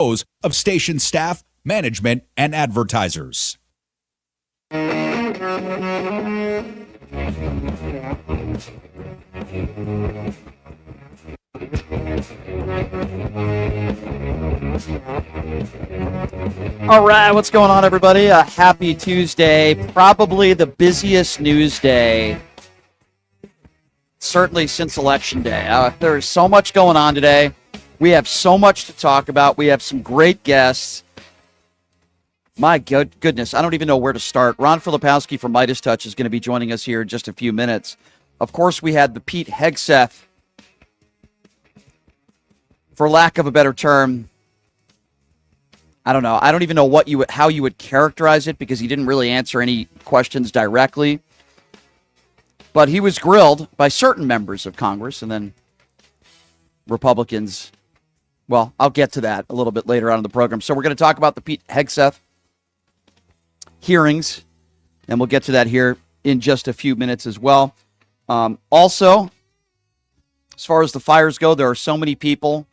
those of station staff, management, and advertisers. All right, what's going on, everybody? Happy Tuesday. Probably the busiest news day, certainly since Election Day. There's so much going on today. We have so much to talk about. We have some great guests. My goodness, I don't even know where to start. Ron Filipkowski from Midas Touch is going to be joining us here in just a few minutes. Of course, we had the Pete Hegseth, for lack of a better term, I don't know. I don't even know how you would characterize it, because he didn't really answer any questions directly. But he was grilled by certain members of Congress, and then Republicans. Well, I'll get to that a little bit later on in the program. So we're going to talk about the Pete Hegseth hearings, and we'll get to that here in just a few minutes as well. Also, as far as the fires go, there are so many people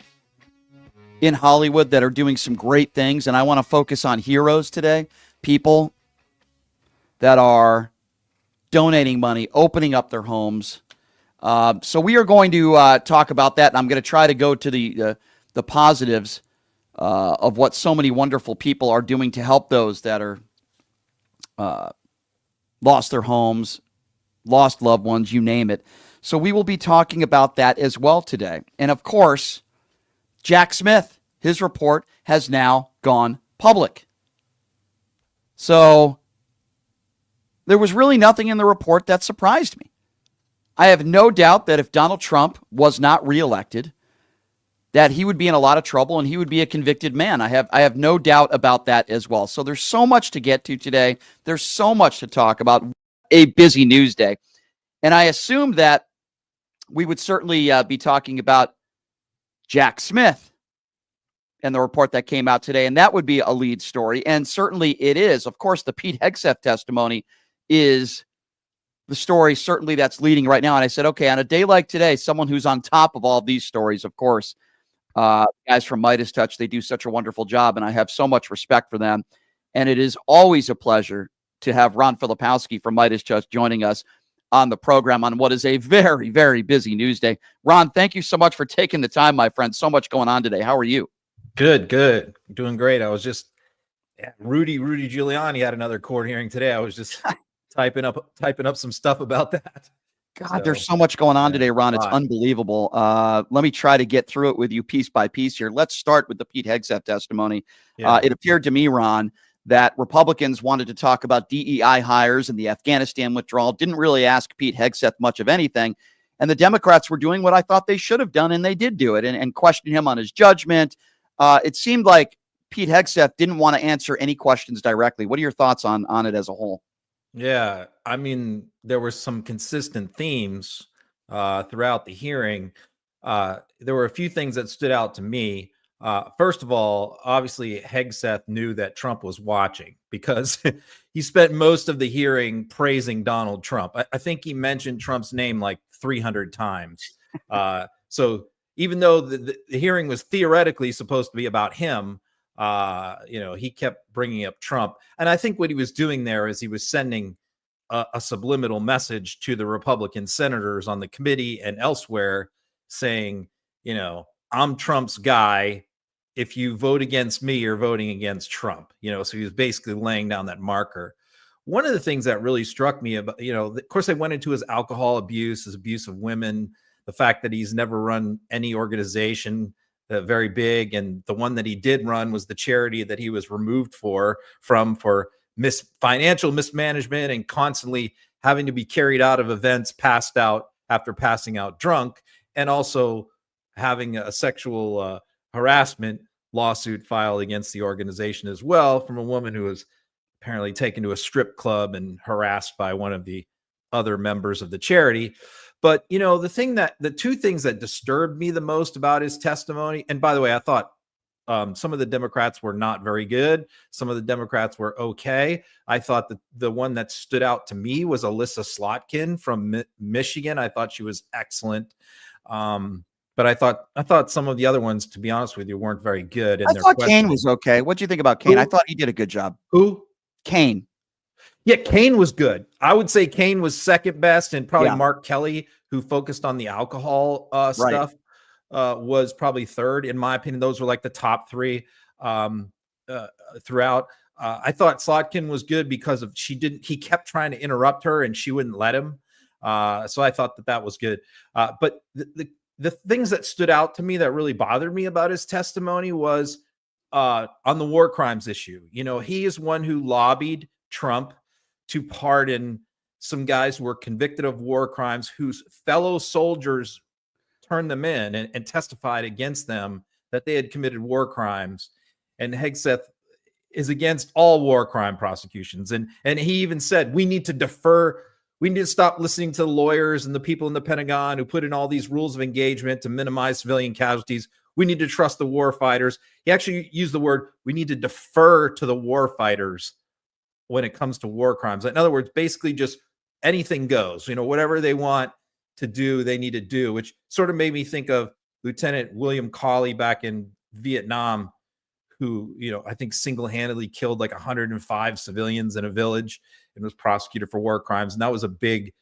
in Hollywood that are doing some great things, and I want to focus on heroes today, people that are donating money, opening up their homes. So we are going to talk about that, and I'm going to try to go to the positives of what so many wonderful people are doing to help those that are lost their homes, lost loved ones, you name it. So we will be talking about that as well today. And of course, Jack Smith, his report has now gone public. So there was really nothing in the report that surprised me. I have no doubt that if Donald Trump was not reelected, that he would be in a lot of trouble and he would be a convicted man. I have no doubt about that as well. So there's so much to get to today. There's so much to talk about. A busy news day. And I assumed that we would certainly be talking about Jack Smith and the report that came out today, and that would be a lead story, and certainly it is. Of course, the Pete Hegseth testimony is the story certainly that's leading right now, and I said, okay, on a day like today, someone who's on top of all these stories, of course, guys from Midas Touch, they do such a wonderful job, and I have so much respect for them, and it is always a pleasure to have Ron Filipkowski from Midas Touch joining us on the program on what is a very, very busy news day. Ron, thank you so much for taking the time, my friend. So much going on today. How are you? Good. Doing great. I was just Rudy Giuliani had another court hearing today. I was just typing up some stuff about that. God, there's so much going on today, Ron. It's unbelievable. Let me try to get through it with you piece by piece here. Let's start with the Pete Hegseth testimony. Yeah. It appeared to me, Ron, that Republicans wanted to talk about DEI hires and the Afghanistan withdrawal, didn't really ask Pete Hegseth much of anything. And the Democrats were doing what I thought they should have done, and they did do it, and questioned him on his judgment. It seemed like Pete Hegseth didn't want to answer any questions directly. What are your thoughts on it as a whole? Yeah, I mean, there were some consistent themes throughout the hearing. There were a few things that stood out to me. First of all, obviously, Hegseth knew that Trump was watching, because he spent most of the hearing praising Donald Trump. I think he mentioned Trump's name like 300 times. So even though the hearing was theoretically supposed to be about him, he kept bringing up Trump. And I think what he was doing there is he was sending a subliminal message to the Republican senators on the committee and elsewhere saying, I'm Trump's guy. If you vote against me, you're voting against Trump. So he was basically laying down that marker. One of the things that really struck me about, of course, I went into his alcohol abuse, his abuse of women, the fact that he's never run any organization very big. And the one that he did run was the charity that he was removed for financial mismanagement and constantly having to be carried out of events, passed out after passing out drunk, and also having a sexual harassment lawsuit filed against the organization as well, from a woman who was apparently taken to a strip club and harassed by one of the other members of the charity. But, the two things that disturbed me the most about his testimony, and by the way, I thought some of the Democrats were not very good. Some of the Democrats were okay. I thought that the one that stood out to me was Alyssa Slotkin from Michigan. I thought she was excellent. but I thought some of the other ones, to be honest with you, weren't very good. I thought Kane was okay. What do you think about Kane? Who? I thought he did a good job. Who? Kane. Yeah, Kane was good. I would say Kane was second best, and probably Yeah. Mark Kelly, who focused on the alcohol stuff, was probably third. In my opinion, those were like the top three throughout. I thought Slotkin was good because he kept trying to interrupt her and she wouldn't let him. So I thought that was good. But the things that stood out to me that really bothered me about his testimony was on the war crimes issue. You know, he is one who lobbied Trump to pardon some guys who were convicted of war crimes, whose fellow soldiers turned them in and testified against them that they had committed war crimes. And Hegseth is against all war crime prosecutions. And he even said, we need to defer. We need to stop listening to the lawyers and the people in the Pentagon who put in all these rules of engagement to minimize civilian casualties. We need to trust the war fighters. He actually used the word, we need to defer to the war fighters when it comes to war crimes. In other words, basically just anything goes, you know, whatever they want to do, they need to do, which sort of made me think of Lieutenant William Cawley back in Vietnam, who, you know, I think single-handedly killed like 105 civilians in a village and was prosecuted for war crimes. And that was a big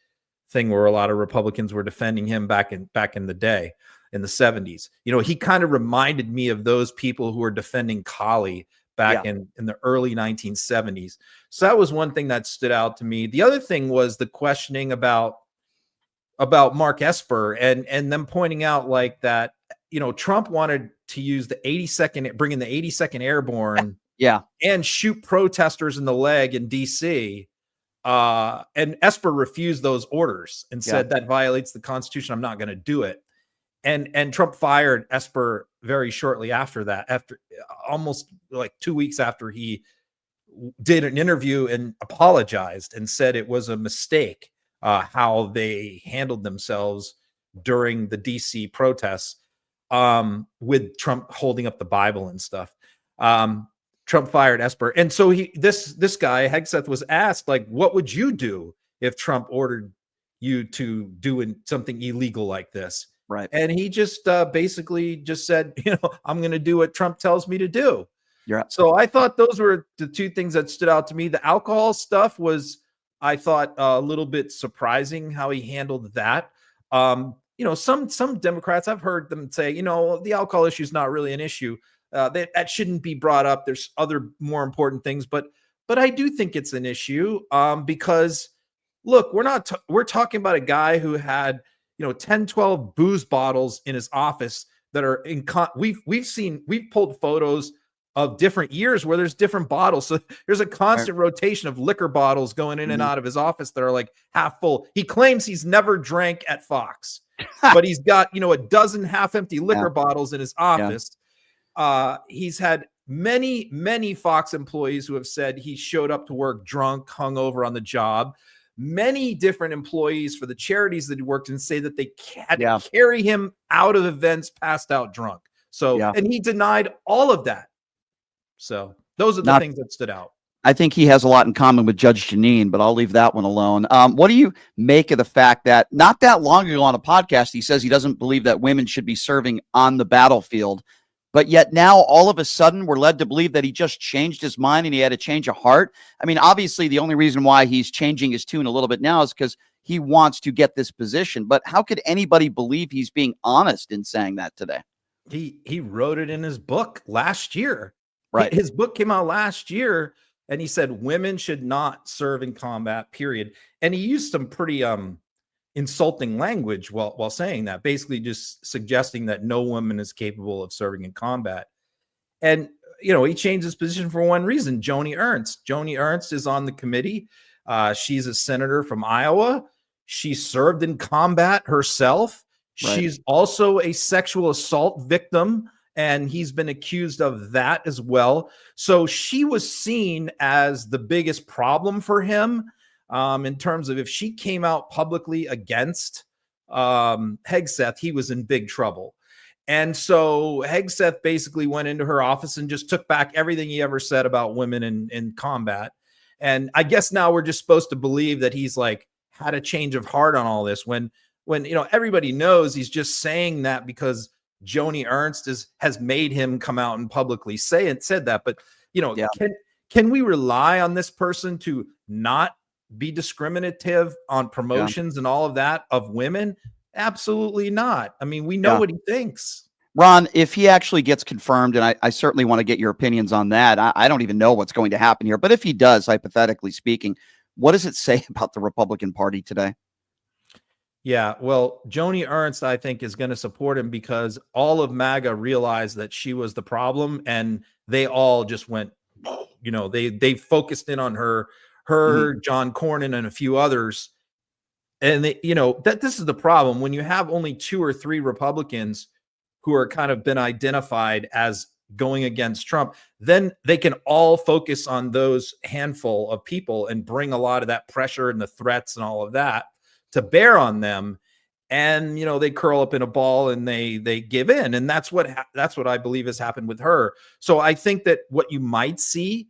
thing where a lot of Republicans were defending him back in the day, in the 70s. You know, he kind of reminded me of those people who were defending Cawley back in the early 1970s. So that was one thing that stood out to me. The other thing was the questioning about Mark Esper and them pointing out like that, you know, Trump wanted to use bring in the 82nd Airborne and shoot protesters in the leg in DC. And Esper refused those orders and said that violates the Constitution. I'm not going to do it. And Trump fired Esper very shortly after that, after almost like 2 weeks after he did an interview and apologized and said it was a mistake how they handled themselves during the DC protests with Trump holding up the Bible and stuff. Trump fired Esper. And so this guy, Hegseth, was asked, like, what would you do if Trump ordered you to do something illegal like this? Right. And he just basically just said, you know, I'm going to do what Trump tells me to do. So I thought those were the two things that stood out to me. The alcohol stuff was, I thought, a little bit surprising how he handled that. You know, some Democrats, I've heard them say, you know, the alcohol issue is not really an issue. That shouldn't be brought up. There's other more important things, but I do think it's an issue because look, we're talking about a guy who had, you know, 10, 12 booze bottles in his office that are we've pulled photos of different years where there's different bottles. So there's a constant rotation of liquor bottles going in and out of his office that are like half full. He claims he's never drank at Fox, but he's got, you know, a dozen half empty liquor bottles in his office. He's had many Fox employees who have said he showed up to work drunk, hungover on the job. Many different employees for the charities that he worked in say that they had to carry him out of events passed out drunk. So, and he denied all of that. So those are the things that stood out. I think he has a lot in common with Judge Jeanine, but I'll leave that one alone. What do you make of the fact that not that long ago on a podcast, he says he doesn't believe that women should be serving on the battlefield, but yet now all of a sudden we're led to believe that he just changed his mind and he had a change of heart? I mean, obviously the only reason why he's changing his tune a little bit now is because he wants to get this position, but how could anybody believe he's being honest in saying that today? He wrote it in his book last year. Right. His book came out last year and he said women should not serve in combat, period. And he used some pretty insulting language while saying that, basically just suggesting that no woman is capable of serving in combat. And, you know, he changed his position for one reason. Joni Ernst is on the committee. She's a senator from Iowa. She served in combat herself. Right. She's also a sexual assault victim, and he's been accused of that as well. So she was seen as the biggest problem for him in terms of if she came out publicly against Hegseth, he was in big trouble. And so Hegseth basically went into her office and just took back everything he ever said about women in combat. And I guess now we're just supposed to believe that he's like had a change of heart on all this when when, everybody knows he's just saying that because Joni Ernst has made him come out and publicly said that. But, Yeah. can we rely on this person to not be discriminative on promotions and all of that of women? Absolutely not. I mean, we know what he thinks. Ron, if he actually gets confirmed, and I certainly want to get your opinions on that. I don't even know what's going to happen here, but if he does, hypothetically speaking, what does it say about the Republican Party today? Yeah, well, Joni Ernst, I think, is going to support him because all of MAGA realized that she was the problem, and they all just went, they focused in on her, John Cornyn, and a few others. And that this is the problem when you have only 2 or 3 Republicans who are kind of been identified as going against Trump, then they can all focus on those handful of people and bring a lot of that pressure and the threats and all of that to bear on them. And, they curl up in a ball and they give in. And that's what I believe has happened with her. So I think that what you might see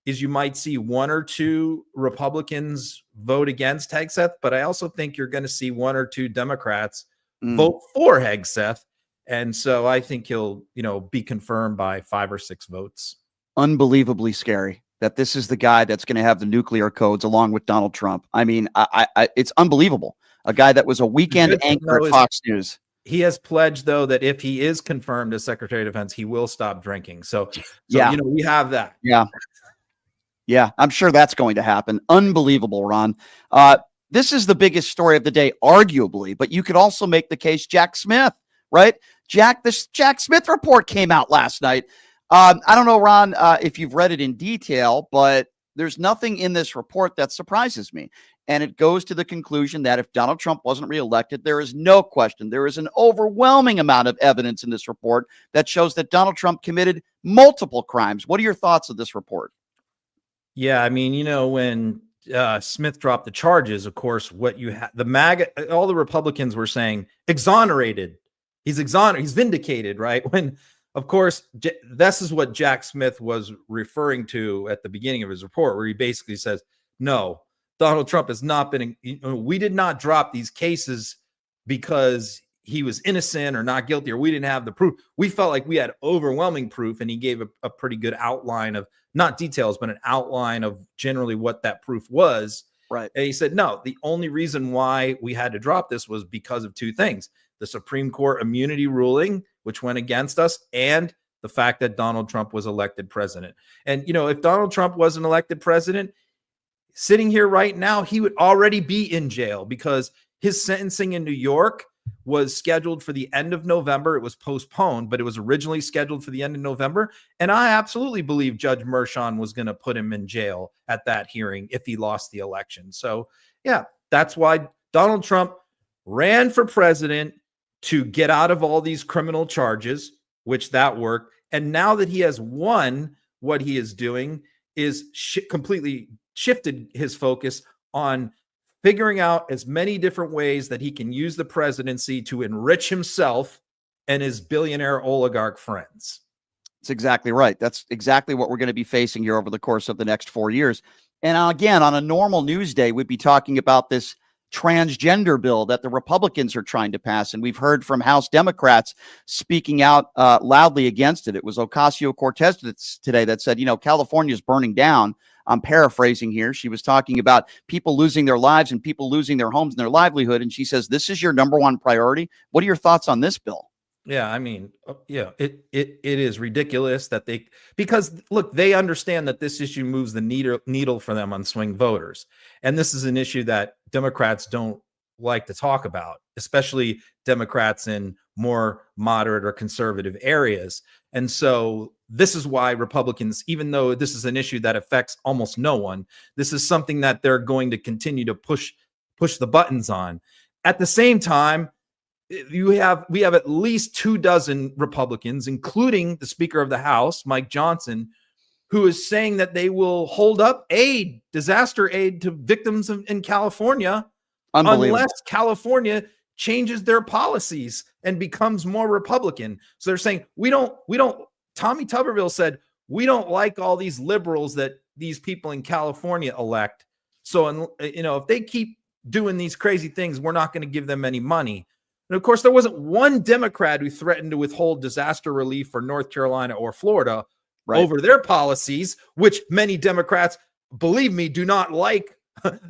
is 1 or 2 Republicans vote against Hegseth, but I also think you're going to see 1 or 2 Democrats vote for Hegseth. And so I think he'll, be confirmed by 5 or 6 votes. Unbelievably scary that this is the guy that's going to have the nuclear codes along with Donald Trump. I mean, it's unbelievable. A guy that was a weekend anchor at Fox News. He has pledged, though, that if he is confirmed as Secretary of Defense, he will stop drinking. So we have that. Yeah, I'm sure that's going to happen. Unbelievable, Ron. This is the biggest story of the day, arguably, but you could also make the case Jack Smith, right? This Jack Smith report came out last night. I don't know, Ron, if you've read it in detail, but there's nothing in this report that surprises me. And it goes to the conclusion that if Donald Trump wasn't reelected, there is no question. There is an overwhelming amount of evidence in this report that shows that Donald Trump committed multiple crimes. What are your thoughts of this report? Yeah, I mean, when Smith dropped the charges, of course, what you had, the MAGA, all the Republicans were saying exonerated. He's vindicated, right? When, of course, this is what Jack Smith was referring to at the beginning of his report, where he basically says, no, Donald Trump has not been, we did not drop these cases because he was innocent or not guilty, or we didn't have the proof. We felt like we had overwhelming proof, and he gave a pretty good outline of, not details, but an outline of generally what that proof was. Right. And he said, no, the only reason why we had to drop this was because of 2 things. The Supreme Court immunity ruling, which went against us, and the fact that Donald Trump was elected president. And, if Donald Trump wasn't elected president, sitting here right now, he would already be in jail because his sentencing in New York was scheduled for the end of November. It was postponed, but it was originally scheduled for the end of November. And I absolutely believe Judge Mershon was going to put him in jail at that hearing if he lost the election. So, yeah, that's why Donald Trump ran for president, to get out of all these criminal charges, which that worked. And now that he has won, what he is doing is completely shifted his focus on figuring out as many different ways that he can use the presidency to enrich himself and his billionaire oligarch friends. That's exactly right. That's exactly what we're going to be facing here over the course of the next 4 years. And again, on a normal news day, we'd be talking about this transgender bill that the Republicans are trying to pass. And we've heard from House Democrats speaking out loudly against it. It was Ocasio-Cortez today that said, California is burning down. I'm paraphrasing here. She was talking about people losing their lives and people losing their homes and their livelihood. And she says, this is your number 1 priority. What are your thoughts on this bill? Yeah, I mean, it is ridiculous that because look, they understand that this issue moves the needle for them on swing voters. And this is an issue that Democrats don't like to talk about, especially Democrats in more moderate or conservative areas. And so this is why Republicans, even though this is an issue that affects almost no one, this is something that they're going to continue to push the buttons on. At the same time, we have at least 24 Republicans, including the Speaker of the House, Mike Johnson, who is saying that they will hold up disaster aid to victims in California unless California changes their policies and becomes more Republican. So they're saying, Tommy Tuberville said, we don't like all these liberals that these people in California elect. So, if they keep doing these crazy things, we're not going to give them any money. And of course, there wasn't one Democrat who threatened to withhold disaster relief for North Carolina or Florida over their policies, which many Democrats, believe me, do not like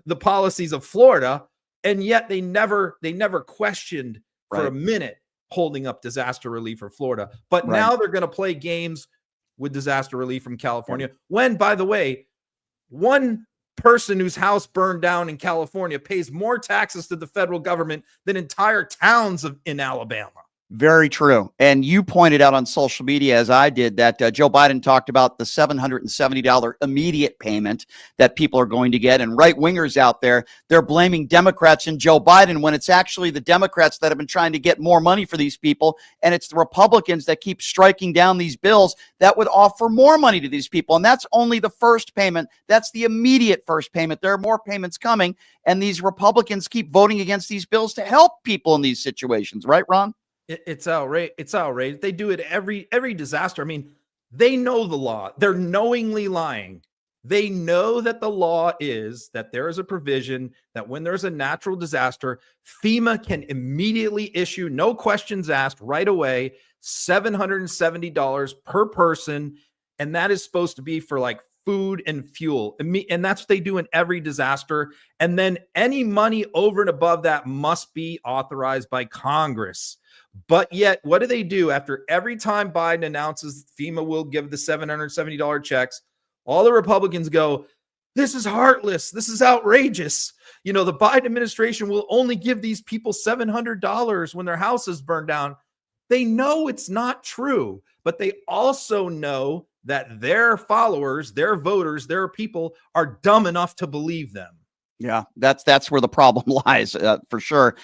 the policies of Florida. And yet they never questioned for a minute holding up disaster relief for Florida. But now they're going to play games with disaster relief from California. When, by the way, one person whose house burned down in California pays more taxes to the federal government than entire towns in Alabama. Very true. And you pointed out on social media, as I did, that Joe Biden talked about the $770 immediate payment that people are going to get. And right-wingers out there, they're blaming Democrats and Joe Biden when it's actually the Democrats that have been trying to get more money for these people. And it's the Republicans that keep striking down these bills that would offer more money to these people. And that's only the first payment. That's the immediate first payment. There are more payments coming. And these Republicans keep voting against these bills to help people in these situations. Right, Ron? It's outrageous. It's outrageous. They do it every disaster. I mean, they know the law. They're knowingly lying. They know that the law is that there is a provision that when there's a natural disaster, FEMA can immediately issue, no questions asked, right away, $770 per person. And that is supposed to be for like food and fuel. And that's what they do in every disaster. And then any money over and above that must be authorized by Congress. But yet, what do? After every time Biden announces FEMA will give the $770 checks, all the Republicans go, this is heartless. This is outrageous. You know, the Biden administration will only give these people $700 when their house is burned down. They know it's not true, but they also know that their followers, their voters, their people are dumb enough to believe them. Yeah, that's where the problem lies, for sure.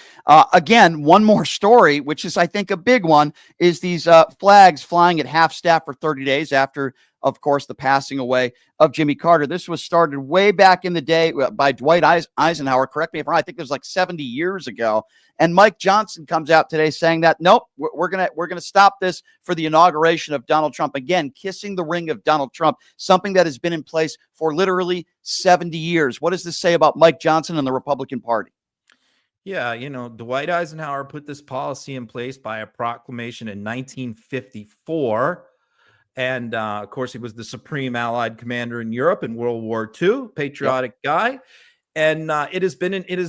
Again, one more story, which is, I think, a big one, is these flags flying at half staff for 30 days after, of course, the passing away of Jimmy Carter. This was started way back in the day by Dwight Eisenhower. Correct me if I'm wrong. I think it was like 70 years ago. And Mike Johnson comes out today saying that, nope, we're gonna stop this for the inauguration of Donald Trump. Again, kissing the ring of Donald Trump, something that has been in place for literally 70 years. What does this say about Mike Johnson and the Republican Party? Yeah, you know, Dwight Eisenhower put this policy in place by a proclamation in 1954. And of course, he was the supreme Allied commander in Europe in World War II, patriotic guy. And it has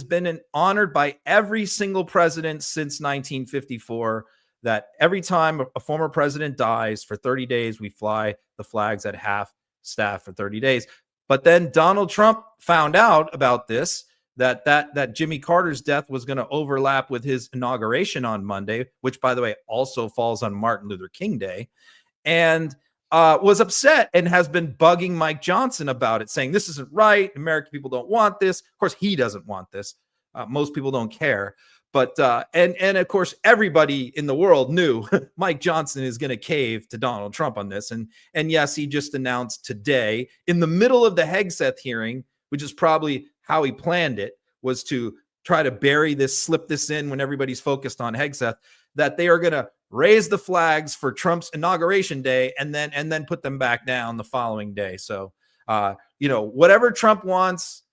been honored by every single president since 1954, that every time a former president dies for 30 days, we fly the flags at half staff for 30 days. But then Donald Trump found out about this, that Jimmy Carter's death was going to overlap with his inauguration on Monday, which, by the way, also falls on Martin Luther King Day, and was upset and has been bugging Mike Johnson about it, saying this isn't right. American people don't want this. Of course, he doesn't want this. Most people don't care. But and of course, everybody in the world knew Mike Johnson is going to cave to Donald Trump on this. And yes, he just announced today in the middle of the Hegseth hearing, which is probably how he planned it, was to try to bury this, slip this in when everybody's focused on Hegseth, that they are going to raise the flags for Trump's inauguration day and then put them back down the following day. So, you know, whatever Trump wants,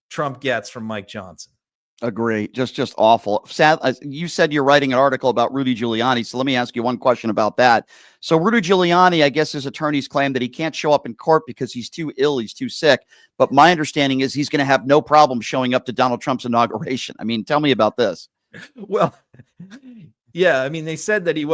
Trump gets from Mike Johnson. Agree. Just awful. Sad. You said you're writing an article about Rudy Giuliani. So let me ask you one question about that. So Rudy Giuliani, I guess his attorneys claim that he can't show up in court because he's too ill. He's too sick. But my understanding is he's going to have no problem showing up to Donald Trump's inauguration. I mean, tell me about this. Well, yeah, I mean, they said that he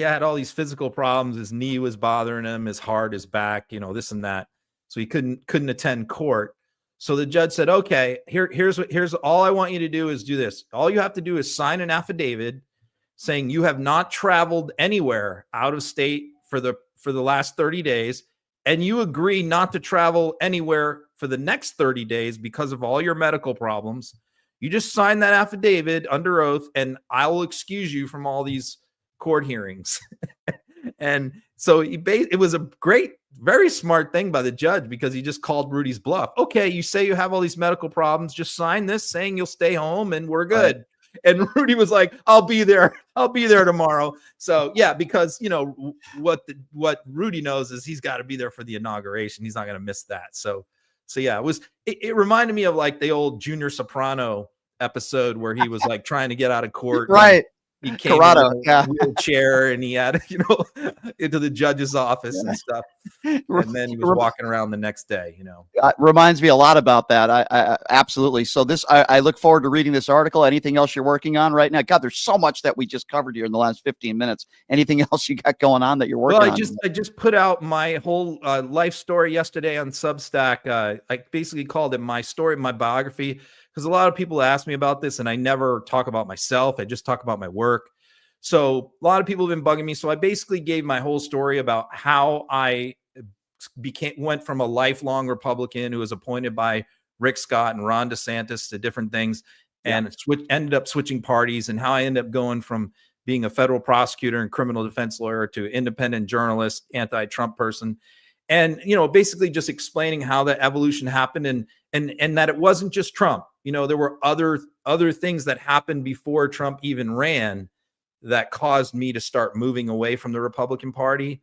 had all these physical problems. His knee was bothering him, his heart, his back, you know, this and that. So he couldn't attend court. So the judge said, okay, here's all I want you to do is do this. All you have to do is sign an affidavit saying you have not traveled anywhere out of state for the last 30 days. And you agree not to travel anywhere for the next 30 days because of all your medical problems. You just sign that affidavit under oath and I will excuse you from all these court hearings. And so it was a great, very smart thing by the judge, because he just called Rudy's bluff. Okay, you say you have all these medical problems, just sign this saying you'll stay home and we're good. Right. And Rudy was like, I'll be there tomorrow. So yeah, because you know what Rudy knows is he's got to be there for the inauguration. He's not going to miss that. So So yeah, it reminded me of like the old Junior Soprano episode where he was like trying to get out of court. Right. He came Corrado, in a wheelchair and he had, into the judge's office and stuff. And then he was walking around the next day, Reminds me a lot about that. I absolutely. So I look forward to reading this article. Anything else you're working on right now? God, there's so much that we just covered here in the last 15 minutes. Anything else you got going on that you're working on? I just put out my whole life story yesterday on Substack. I basically called it my story, my biography, because a lot of people ask me about this and I never talk about myself. I just talk about my work. So a lot of people have been bugging me. So I basically gave my whole story about how I went from a lifelong Republican who was appointed by Rick Scott and Ron DeSantis to different things and ended up switching parties, and how I ended up going from being a federal prosecutor and criminal defense lawyer to independent journalist, anti-Trump person. And, basically just explaining how that evolution happened and that it wasn't just Trump. There were other things that happened before Trump even ran that caused me to start moving away from the Republican Party.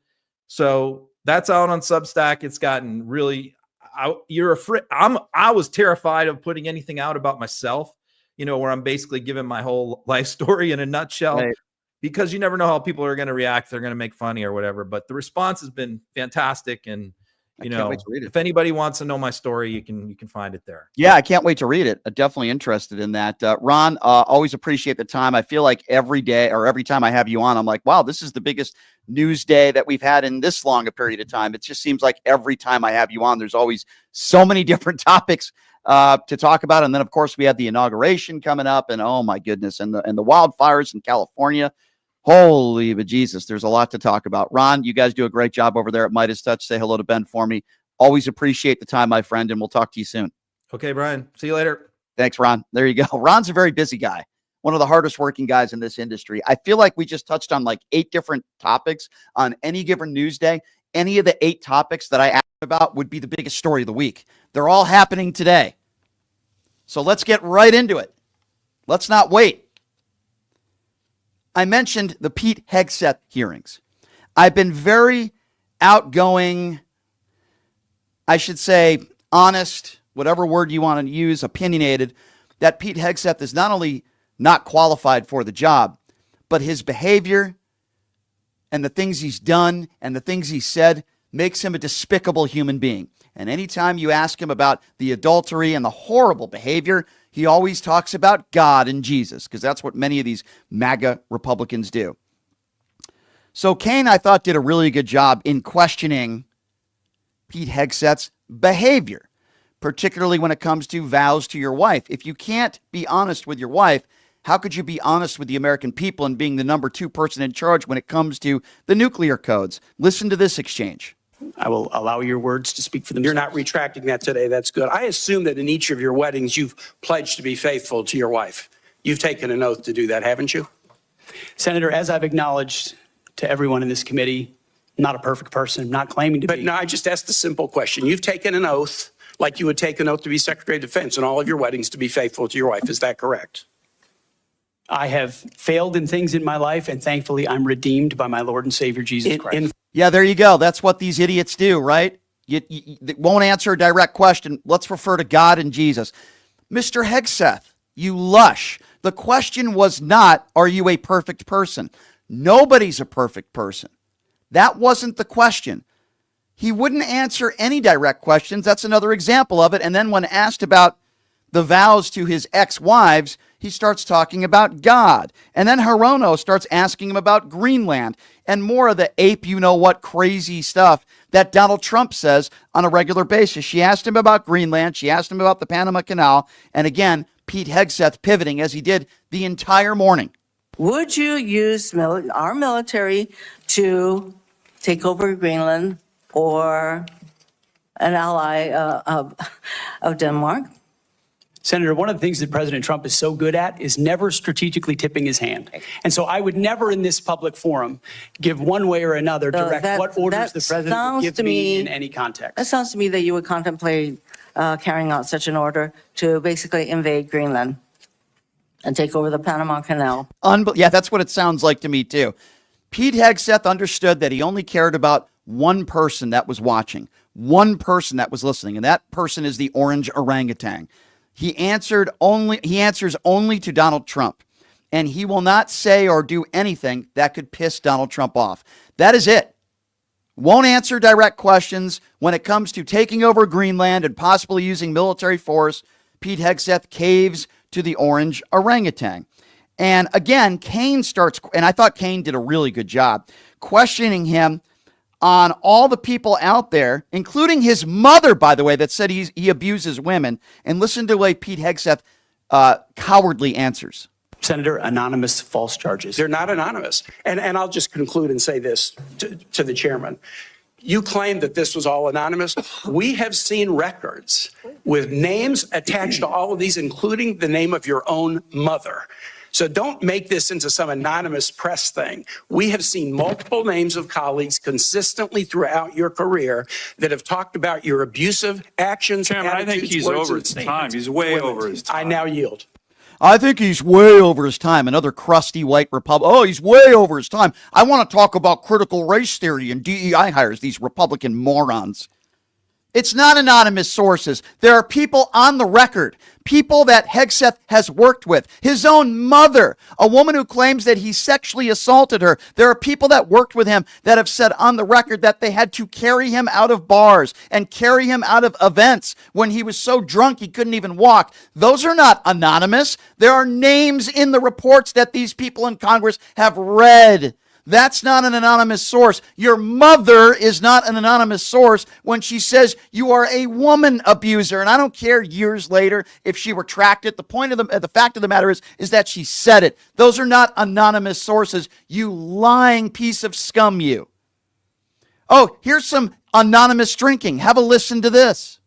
So that's out on Substack. It's gotten really, I was terrified of putting anything out about myself, where I'm basically giving my whole life story in a nutshell. Right. Because you never know how people are going to react. They're going to make funny or whatever. But the response has been fantastic. And, if anybody wants to know my story, you can find it there. Yeah, I can't wait to read it. I'm definitely interested in that. Ron, always appreciate the time. I feel like every day or every time I have you on, I'm like, wow, this is the biggest news day that we've had in this long a period of time. It just seems like every time I have you on, there's always so many different topics to talk about. And then, of course, we have the inauguration coming up, and oh my goodness, and the wildfires in California. Holy bejesus, there's a lot to talk about. Ron, you guys do a great job over there at Midas Touch. Say hello to Ben for me. Always appreciate the time, my friend, and we'll talk to you soon. Okay, Brian. See you later. Thanks, Ron. There you go. Ron's a very busy guy, one of the hardest working guys in this industry. I feel like we just touched on like 8 different topics on any given news day. Any of the 8 topics that I asked about would be the biggest story of the week. They're all happening today. So let's get right into it. Let's not wait. I mentioned the Pete Hegseth hearings. I've been very outgoing, I should say honest, whatever word you want to use, opinionated, that Pete Hegseth is not only not qualified for the job, but his behavior and the things he's done and the things he said makes him a despicable human being. And anytime you ask him about the adultery and the horrible behavior, he always talks about God and Jesus, because that's what many of these MAGA Republicans do. So Kane, I thought, did a really good job in questioning Pete Hegseth's behavior, particularly when it comes to vows to your wife. If you can't be honest with your wife, how could you be honest with the American people and being the number 2 person in charge when it comes to the nuclear codes? Listen to this exchange. I will allow your words to speak for themselves. You're not retracting that today. That's good. I assume that in each of your weddings, you've pledged to be faithful to your wife. You've taken an oath to do that, haven't you? Senator, as I've acknowledged to everyone in this committee, not a perfect person, not claiming to be. But no, I just asked a simple question. You've taken an oath like you would take an oath to be Secretary of Defense in all of your weddings to be faithful to your wife. Is that correct? I have failed in things in my life, and thankfully I'm redeemed by my Lord and Savior, Jesus Christ. Yeah, there you go. That's what these idiots do, right? You won't answer a direct question. Let's refer to God and Jesus. Mr. Hegseth, you lush. The question was not, are you a perfect person? Nobody's a perfect person. That wasn't the question. He wouldn't answer any direct questions. That's another example of it. And then when asked about the vows to his ex-wives, he starts talking about God. And then Hirono starts asking him about Greenland and more of the ape-you-know-what crazy stuff that Donald Trump says on a regular basis. She asked him about Greenland. She asked him about the Panama Canal. And again, Pete Hegseth pivoting as he did the entire morning. Would you use our military to take over Greenland or an ally of Denmark? Senator, one of the things that President Trump is so good at is never strategically tipping his hand. And so I would never in this public forum give one way or another direct what orders the president would give me in any context. That sounds to me that you would contemplate carrying out such an order to basically invade Greenland and take over the Panama Canal. Yeah, that's what it sounds like to me too. Pete Hegseth understood that he only cared about one person that was watching, one person that was listening, and that person is the orange orangutan. He answers only to Donald Trump, and he will not say or do anything that could piss Donald Trump off. That is it. Won't answer direct questions when it comes to taking over Greenland and possibly using military force. Pete Hegseth caves to the orange orangutan. And again, Kane starts, and I thought Kane did a really good job, questioning him on all the people out there, including his mother, by the way, that said he abuses women. And listen to the way Pete Hegseth cowardly answers. Senator, anonymous false charges. They're not anonymous. And I'll just conclude and say this to the chairman. You claim that this was all anonymous. We have seen records with names attached to all of these, including the name of your own mother. So don't make this into some anonymous press thing. We have seen multiple names of colleagues consistently throughout your career that have talked about your abusive actions. Chairman, I think he's over his time. He's way over his time. I now yield. I think he's way over his time. Another crusty white Republican. Oh, he's way over his time. I want to talk about critical race theory and DEI hires, these Republican morons. It's not anonymous sources. There are people on the record, people that Hegseth has worked with, his own mother, a woman who claims that he sexually assaulted her. There are people that worked with him that have said on the record that they had to carry him out of bars and carry him out of events when he was so drunk he couldn't even walk. Those are not anonymous. There are names in the reports that these people in Congress have read. That's not an anonymous source. Your mother is not an anonymous source when she says you are a woman abuser. And I don't care years later if she retracted it. The point of the fact of the matter is that she said it. Those are not anonymous sources. You lying piece of scum, you. Oh, here's some anonymous drinking. Have a listen to this.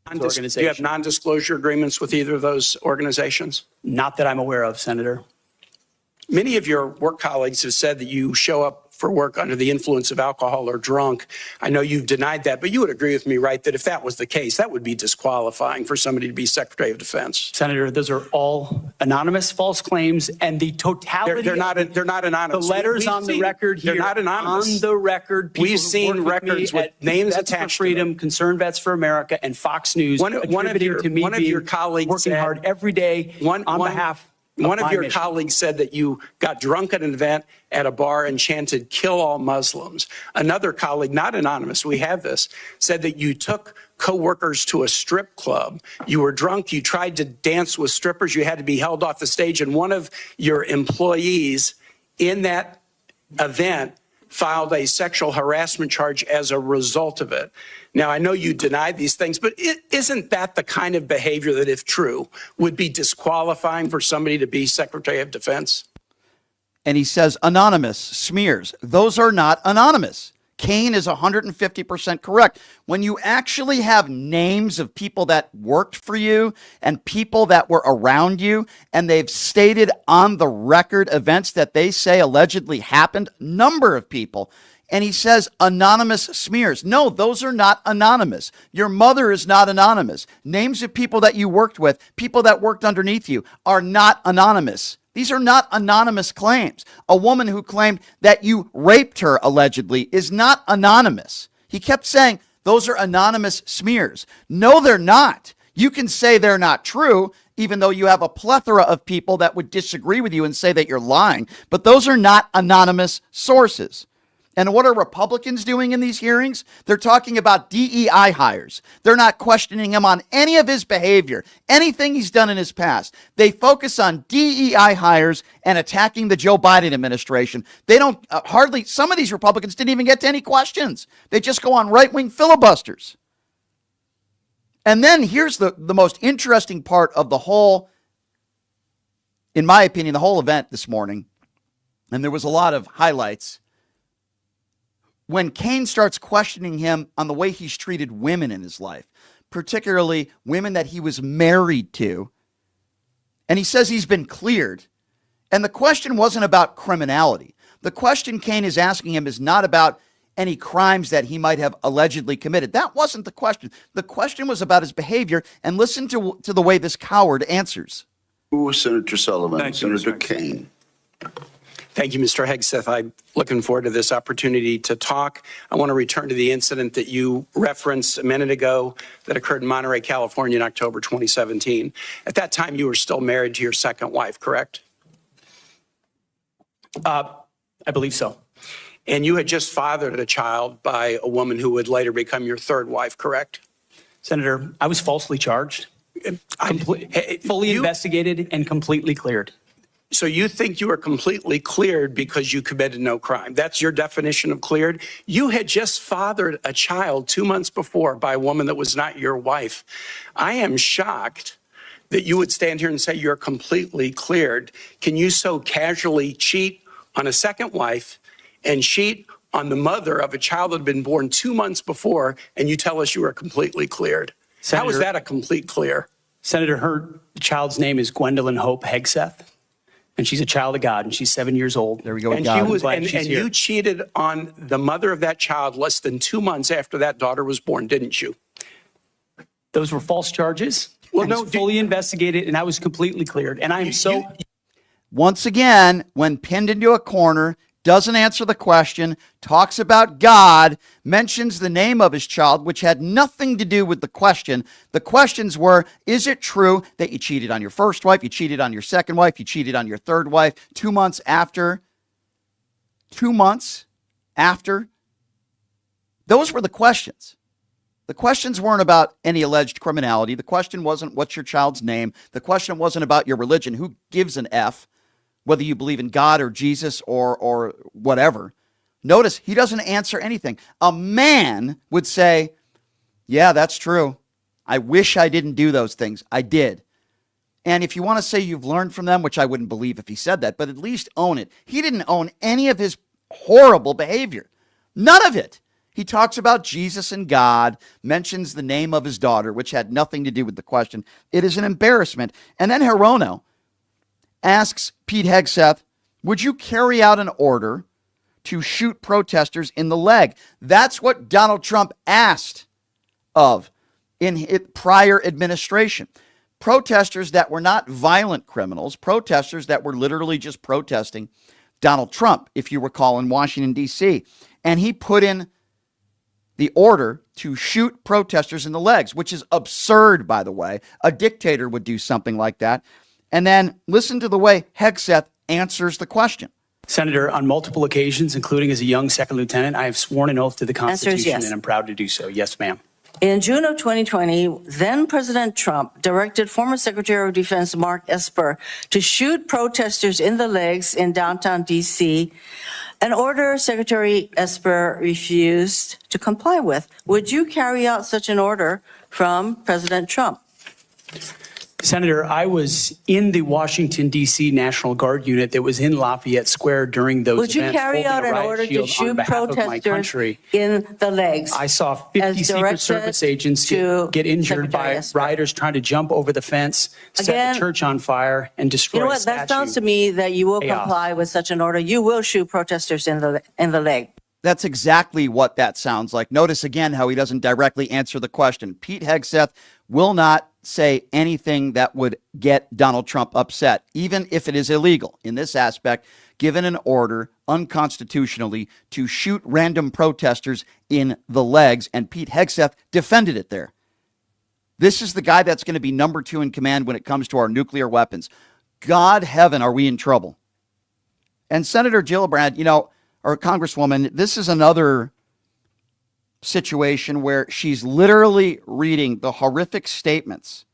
Do you have non-disclosure agreements with either of those organizations? Not that I'm aware of, Senator. Many of your work colleagues have said that you show up for work under the influence of alcohol or drunk. I know you've denied that, but you would agree with me, right, that if that was the case, that would be disqualifying for somebody to be Secretary of Defense. Senator, those are all anonymous false claims, and the totality. They're not anonymous. The letters on the record here. They're not anonymous. On the record, we've seen records with names Vets attached for Freedom, to them. Concerned Vets for America, and Fox News. One of your colleagues working said, hard every day on behalf. One of your colleagues said that you got drunk at an event at a bar and chanted, "Kill all Muslims." Another colleague, not anonymous, we have this, said that you took coworkers to a strip club. You were drunk. You tried to dance with strippers. You had to be held off the stage. And one of your employees in that event filed a sexual harassment charge as a result of it. Now, I know you deny these things, but isn't that the kind of behavior that, if true, would be disqualifying for somebody to be Secretary of Defense? And he says anonymous smears. Those are not anonymous. Kane is 150% correct. When you actually have names of people that worked for you and people that were around you, and they've stated on the record events that they say allegedly happened, number of people, and he says anonymous smears. No, those are not anonymous. Your mother is not anonymous. Names of people that you worked with, people that worked underneath you, are not anonymous. These are not anonymous claims. A woman who claimed that you raped her allegedly is not anonymous. He kept saying those are anonymous smears. No, they're not. You can say they're not true, even though you have a plethora of people that would disagree with you and say that you're lying. But those are not anonymous sources. And what are Republicans doing in these hearings? They're talking about DEI hires. They're not questioning him on any of his behavior, anything he's done in his past. They focus on DEI hires and attacking the Joe Biden administration. They don't hardly, some of these Republicans didn't even get to any questions. They just go on right-wing filibusters. And then here's the most interesting part of the whole, in my opinion, the whole event this morning. And there was a lot of highlights. When Kane starts questioning him on the way he's treated women in his life, particularly women that he was married to, and he says he's been cleared, and the question wasn't about criminality. The question Kane is asking him is not about any crimes that he might have allegedly committed. That wasn't the question. The question was about his behavior, and listen to the way this coward answers. Who was Senator Sullivan? Thank you, Senator Kane. Thank you, Mr. Hegseth. I'm looking forward to this opportunity to talk. I want to return to the incident that you referenced a minute ago that occurred in Monterey, California in October 2017. At that time, you were still married to your second wife, correct? I believe so. And you had just fathered a child by a woman who would later become your third wife, correct? Senator, I was falsely charged, fully investigated, and completely cleared. So you think you were completely cleared because you committed no crime. That's your definition of cleared? You had just fathered a child 2 months before by a woman that was not your wife. I am shocked that you would stand here and say you're completely cleared. Can you so casually cheat on a second wife and cheat on the mother of a child that had been born 2 months before, and you tell us you are completely cleared? Senator, how is that a complete clear? Senator, her child's name is Gwendolyn Hope Hegseth, and she's a child of God, and she's 7 years old. There we go. And God. she was, and you cheated on the mother of that child less than 2 months after that daughter was born, didn't you? Those were false charges. Well, I was fully investigated, and I was completely cleared. And I'm so. Once again, when pinned into a corner, doesn't answer the question, talks about God, mentions the name of his child, which had nothing to do with the question. The questions were, is it true that you cheated on your first wife, you cheated on your second wife, you cheated on your third wife 2 months after? 2 months after? Those were the questions. The questions weren't about any alleged criminality. The question wasn't what's your child's name. The question wasn't about your religion. Who gives an F? Whether you believe in God or Jesus or whatever. Notice he doesn't answer anything. A man would say, yeah, that's true. I wish I didn't do those things. I did. And if you want to say you've learned from them, which I wouldn't believe if he said that, but at least own it. He didn't own any of his horrible behavior. None of it. He talks about Jesus and God, mentions the name of his daughter, which had nothing to do with the question. It is an embarrassment. And then Hirono asks Pete Hegseth, would you carry out an order to shoot protesters in the leg? That's what Donald Trump asked of in his prior administration. Protesters that were not violent criminals, protesters that were literally just protesting Donald Trump, if you recall, in Washington, D.C. And he put in the order to shoot protesters in the legs, which is absurd, by the way. A dictator would do something like that. And then listen to the way Hegseth answers the question. Senator, on multiple occasions, including as a young second lieutenant, I have sworn an oath to the Constitution, yes. and I'm proud to do so. Yes, ma'am. In June of 2020, then President Trump directed former Secretary of Defense Mark Esper to shoot protesters in the legs in downtown D.C., an order Secretary Esper refused to comply with. Would you carry out such an order from President Trump? Senator, I was in the Washington, D.C. National Guard unit that was in Lafayette Square during those events. Would you carry out an order to shoot protesters in the legs? I saw 50 Secret Service agents get injured by rioters trying to jump over the fence, set the church on fire, and destroy You know what? That sounds to me that you will comply with such an order. You will shoot protesters in the leg. That's exactly what that sounds like. Notice again how he doesn't directly answer the question. Pete Hegseth will not say anything that would get Donald Trump upset, even if it is illegal in this aspect, given an order unconstitutionally to shoot random protesters in the legs, and Pete Hegseth defended it there. This is the guy that's going to be number 2 in command when it comes to our nuclear weapons. God heaven, are we in trouble? And Senator Gillibrand, or Congresswoman, this is another situation where she's literally reading the horrific statements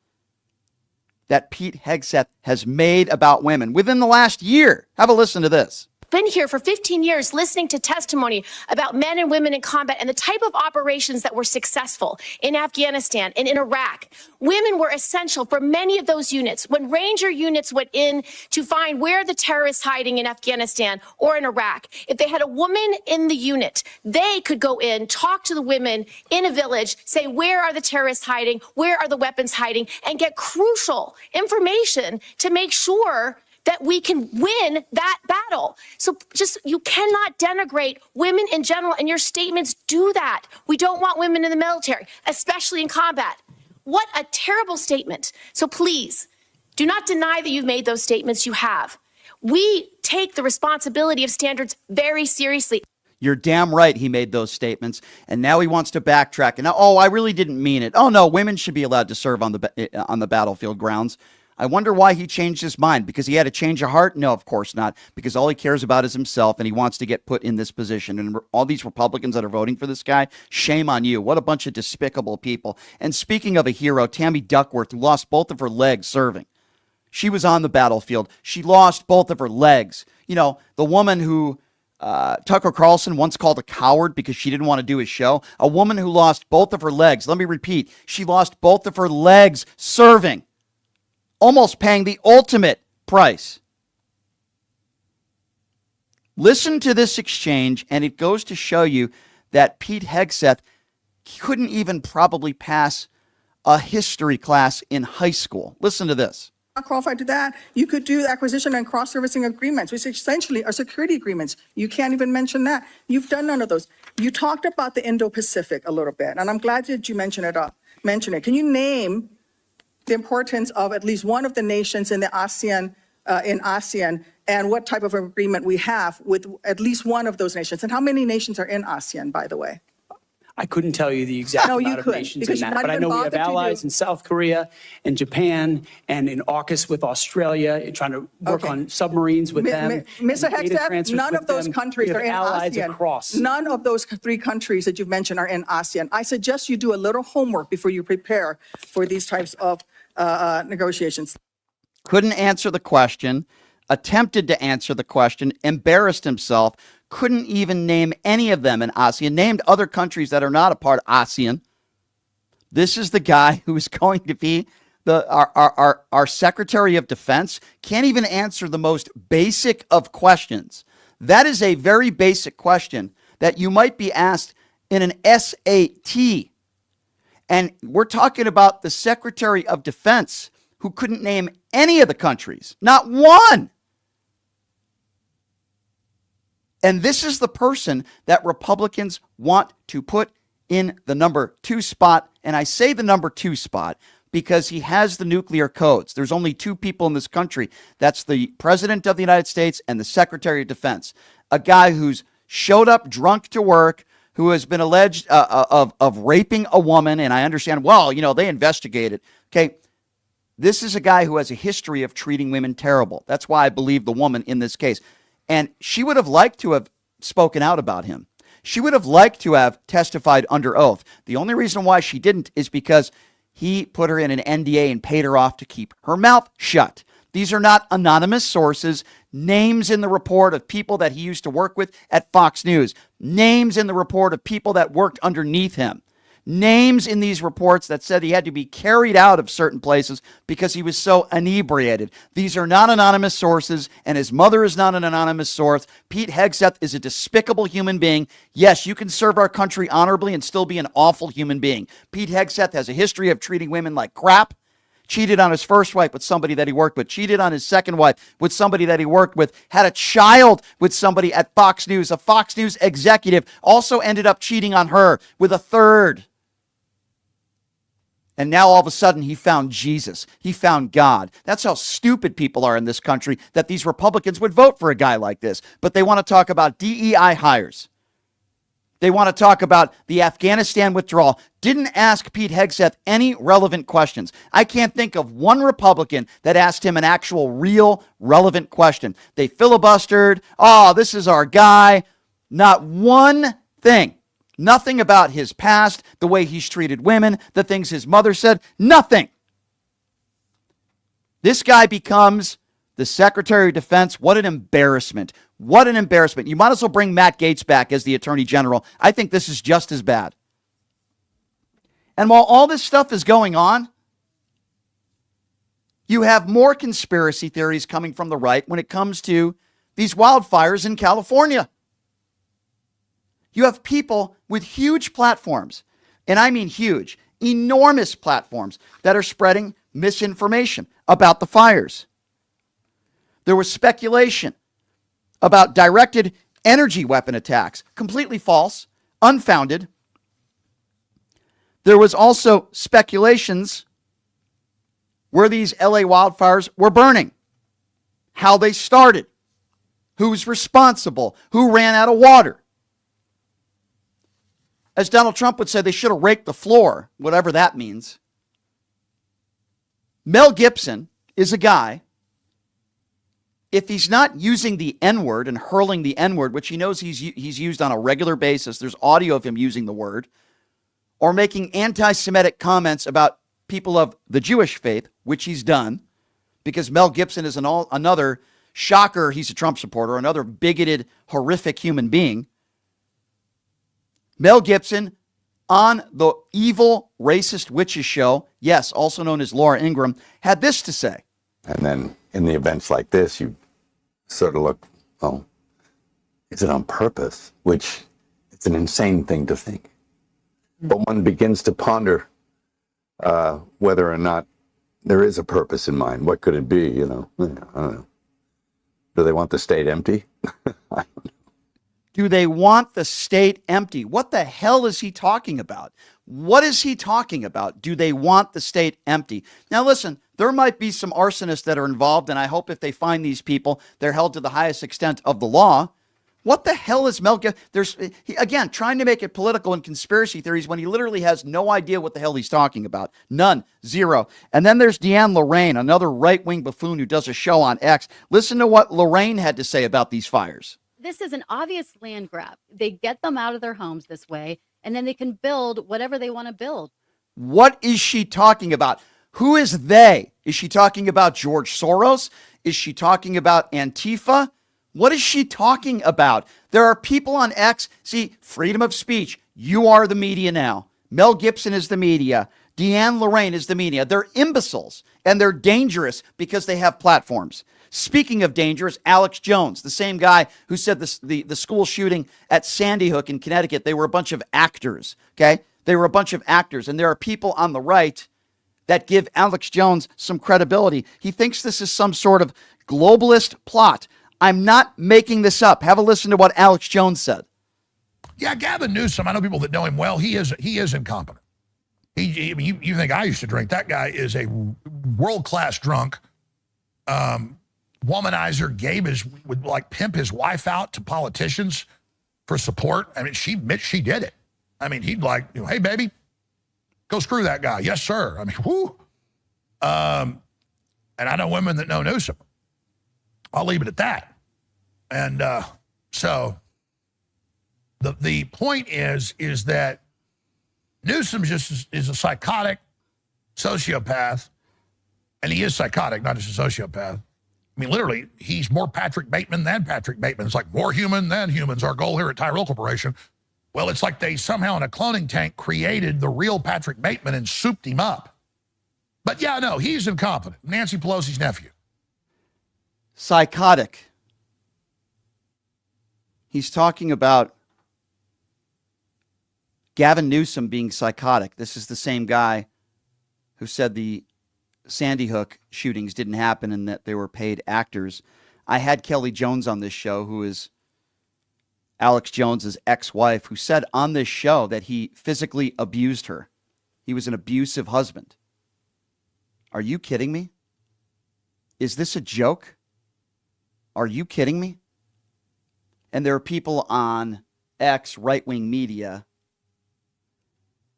that Pete Hegseth has made about women within the last year. Have a listen to this. Been here for 15 years listening to testimony about men and women in combat and the type of operations that were successful in Afghanistan and in Iraq. Women were essential for many of those units. When Ranger units went in to find where the terrorists hiding in Afghanistan or in Iraq, if they had a woman in the unit, they could go in, talk to the women in a village, say, where are the terrorists hiding? Where are the weapons hiding? And get crucial information to make sure that we can win that battle. So you cannot denigrate women in general, and your statements do that. We don't want women in the military, especially in combat. What a terrible statement. So please, do not deny that you've made those statements. You have. We take the responsibility of standards very seriously. You're damn right he made those statements, and now he wants to backtrack. And now, oh, I really didn't mean it. Oh, no, women should be allowed to serve on the battlefield grounds. I wonder why he changed his mind. Because he had a change of heart? No, of course not. Because all he cares about is himself, and he wants to get put in this position. And all these Republicans that are voting for this guy, shame on you. What a bunch of despicable people. And speaking of a hero, Tammy Duckworth, who lost both of her legs serving. She was on the battlefield. She lost both of her legs. You know, the woman who Tucker Carlson once called a coward because she didn't want to do his show. A woman who lost both of her legs. Let me repeat. She lost both of her legs serving. Almost paying the ultimate price. Listen to this exchange, and it goes to show you that Pete Hegseth couldn't even probably pass a history class in high school. Listen to this. Not qualified to that, you could do acquisition and cross-servicing agreements, which essentially are security agreements. You can't even mention that. You've done none of those. You talked about the Indo-Pacific a little bit, and I'm glad that you mentioned it. Can you name the importance of at least one of the nations in the ASEAN, and what type of agreement we have with at least one of those nations? And how many nations are in ASEAN, by the way? I couldn't tell you the exact amount of nations in that, but I know we have allies in South Korea and Japan and in AUKUS with Australia, trying to work on submarines with them. Mr. Hegseth, none of those countries are in ASEAN. Across. None of those 3 countries that you've mentioned are in ASEAN. I suggest you do a little homework before you prepare for these types of negotiations. Couldn't answer the question, attempted to answer the question, embarrassed himself, couldn't even name any of them in ASEAN, named other countries that are not a part of ASEAN. This is the guy who is going to be our Secretary of Defense, can't even answer the most basic of questions. That is a very basic question that you might be asked in an SAT. And we're talking about the Secretary of Defense who couldn't name any of the countries, not one. And this is the person that Republicans want to put in the number 2 spot. And I say the number 2 spot because he has the nuclear codes. There's only 2 people in this country. That's the President of the United States and the Secretary of Defense. A guy who's showed up drunk to work, who has been alleged of raping a woman. And I understand, well, you know, they investigated. Okay. This is a guy who has a history of treating women terrible. That's why I believe the woman in this case. And she would have liked to have spoken out about him. She would have liked to have testified under oath. The only reason why she didn't is because he put her in an NDA and paid her off to keep her mouth shut. These are not anonymous sources, names in the report of people that he used to work with at Fox News, names in the report of people that worked underneath him, names in these reports that said he had to be carried out of certain places because he was so inebriated. These are not anonymous sources, and his mother is not an anonymous source. Pete Hegseth is a despicable human being. Yes, you can serve our country honorably and still be an awful human being. Pete Hegseth has a history of treating women like crap. Cheated on his first wife with somebody that he worked with, cheated on his second wife with somebody that he worked with, had a child with somebody at Fox News. A Fox News executive also ended up cheating on her with a third. And now all of a sudden he found Jesus. He found God. That's how stupid people are in this country, that these Republicans would vote for a guy like this. But they want to talk about DEI hires. They want to talk about the Afghanistan withdrawal. Didn't ask Pete Hegseth any relevant questions. I can't think of one Republican that asked him an actual, real, relevant question. They filibustered. Oh, this is our guy. Not one thing. Nothing about his past, the way he's treated women, the things his mother said. Nothing. This guy becomes the Secretary of Defense. What an embarrassment. What an embarrassment. You might as well bring Matt Gaetz back as the Attorney General. I think this is just as bad. And while all this stuff is going on, you have more conspiracy theories coming from the right when it comes to these wildfires in California. You have people with huge platforms, and I mean huge, enormous platforms that are spreading misinformation about the fires. There was speculation about directed energy weapon attacks, completely false, unfounded. There was also speculations where these LA wildfires were burning, how they started, Who's responsible? Who ran out of water? As Donald Trump would say, they should have raked the floor, whatever that means. Mel Gibson is a guy, if he's not using the N-word and hurling the N-word, which he knows he's used on a regular basis, there's audio of him using the word, or making anti-Semitic comments about people of the Jewish faith, which he's done, because Mel Gibson is another shocker, he's a Trump supporter, another bigoted, horrific human being. Mel Gibson on the evil, racist witches show, yes, also known as Laura Ingraham, had this to say. And then in the events like this, you sort of look, well, is it on purpose? Which it's an insane thing to think. But one begins to ponder whether or not there is a purpose in mind. What could it be? You know, I don't know. Do they want the state empty? I don't know. Do they want the state empty? What the hell is he talking about? What is he talking about? Do they want the state empty? Now, listen, there might be some arsonists that are involved, and I hope if they find these people, they're held to the highest extent of the law. What the hell is Mel Gibson? Again, trying to make it political and conspiracy theories when he literally has no idea what the hell he's talking about. None. Zero. And then there's Deanne Lorraine, another right-wing buffoon who does a show on X. Listen to what Lorraine had to say about these fires. This is an obvious land grab. They get them out of their homes this way, and then they can build whatever they want to build. What is she talking about? Who is they? Is she talking about George Soros? Is she talking about Antifa? What is she talking about? There are people on X. See, freedom of speech. You are the media now. Mel Gibson is the media. Deanne Lorraine is the media. They're imbeciles, and they're dangerous because they have platforms. Speaking of dangerous, Alex Jones, the same guy who said the school shooting at Sandy Hook in Connecticut, they were a bunch of actors, okay? They were a bunch of actors, and there are people on the right that give Alex Jones some credibility. He thinks this is some sort of globalist plot. I'm not making this up. Have a listen to what Alex Jones said. Yeah, Gavin Newsom, I know people that know him well. He is incompetent. You think I used to drink. That guy is a world-class drunk. Womanizer. Gabe would like pimp his wife out to politicians for support. I mean, she admits she did it. I mean, he'd like, hey, baby, go screw that guy. Yes, sir. I mean, whoo. And I know women that know Newsom. I'll leave it at that. And so the point is that Newsom just is a psychotic sociopath. And he is psychotic, not just a sociopath. I mean, literally, he's more Patrick Bateman than Patrick Bateman. It's like more human than humans. Our goal here at Tyrell Corporation. Well, it's like they somehow in a cloning tank created the real Patrick Bateman and souped him up. But yeah, no, he's incompetent. Nancy Pelosi's nephew. Psychotic. He's talking about Gavin Newsom being psychotic. This is the same guy who said the Sandy Hook shootings didn't happen and that they were paid actors. I had Kelly Jones on this show, who is Alex Jones's ex-wife, who said on this show that he physically abused her. He was an abusive husband. Are you kidding me? Is this a joke? Are you kidding me? And there are people on X, right-wing media,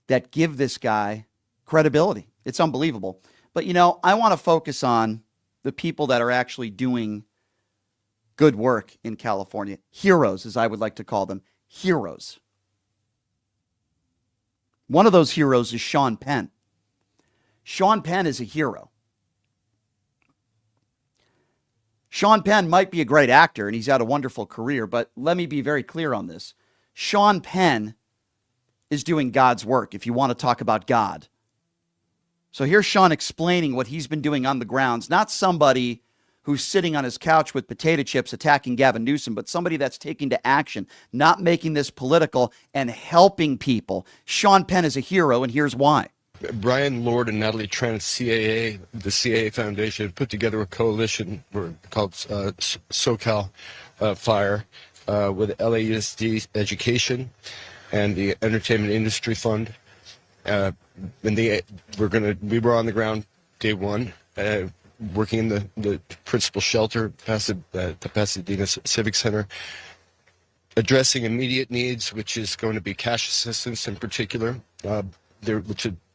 that give this guy credibility. It's unbelievable. But, you know, I want to focus on the people that are actually doing good work in California. Heroes, as I would like to call them. Heroes. One of those heroes is Sean Penn. Sean Penn is a hero. Sean Penn might be a great actor, and he's had a wonderful career, but let me be very clear on this. Sean Penn is doing God's work, if you want to talk about God. So here's Sean explaining what he's been doing on the grounds, not somebody who's sitting on his couch with potato chips attacking Gavin Newsom, but somebody that's taking to action, not making this political and helping people. Sean Penn is a hero, and here's why. Brian Lord and Natalie Trent, CAA, the CAA Foundation, put together a coalition called SoCal Fire with LAUSD Education and the Entertainment Industry Fund. And we were on the ground day one. working in the principal shelter, the Pasadena Civic Center, addressing immediate needs, which is going to be cash assistance in particular. There are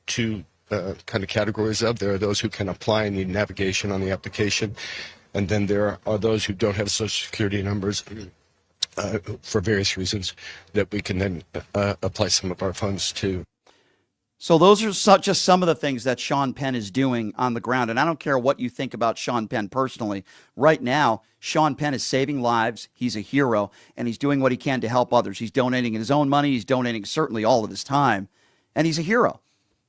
two kind of categories of. There are those who can apply and need navigation on the application, and then there are those who don't have Social Security numbers for various reasons that we can then apply some of our funds to. So those are just some of the things that Sean Penn is doing on the ground. And I don't care what you think about Sean Penn personally. Right now, Sean Penn is saving lives. He's a hero, and he's doing what he can to help others. He's donating his own money. He's donating certainly all of his time, and he's a hero.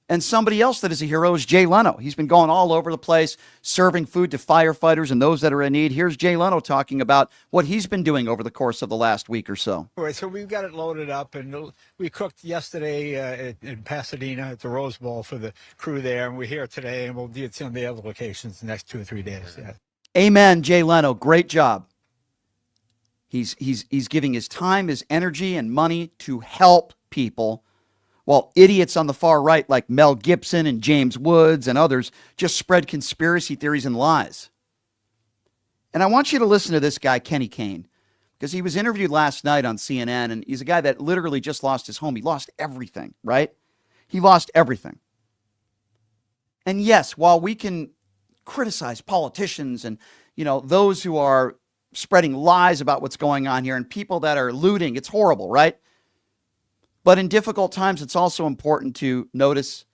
And somebody else that is a hero is Jay Leno. He's been going all over the place, serving food to firefighters and those that are in need. Here's Jay Leno talking about what he's been doing over the course of the last week or so. All right, so we've got it loaded up, and we cooked yesterday in Pasadena at the Rose Bowl for the crew there, and we're here today, and we'll do it some of the other locations the next 2 or 3 days. Yeah. Amen, Jay Leno. Great job. He's giving his time, his energy, and money to help people, while idiots on the far right like Mel Gibson and James Woods and others just spread conspiracy theories and lies. And I want you to listen to this guy, Kenny Kane, because he was interviewed last night on CNN, and he's a guy that literally just lost his home. He lost everything, right? He lost everything. And yes, while we can criticize politicians and, those who are spreading lies about what's going on here and people that are looting, it's horrible, right? But in difficult times, it's also important to notice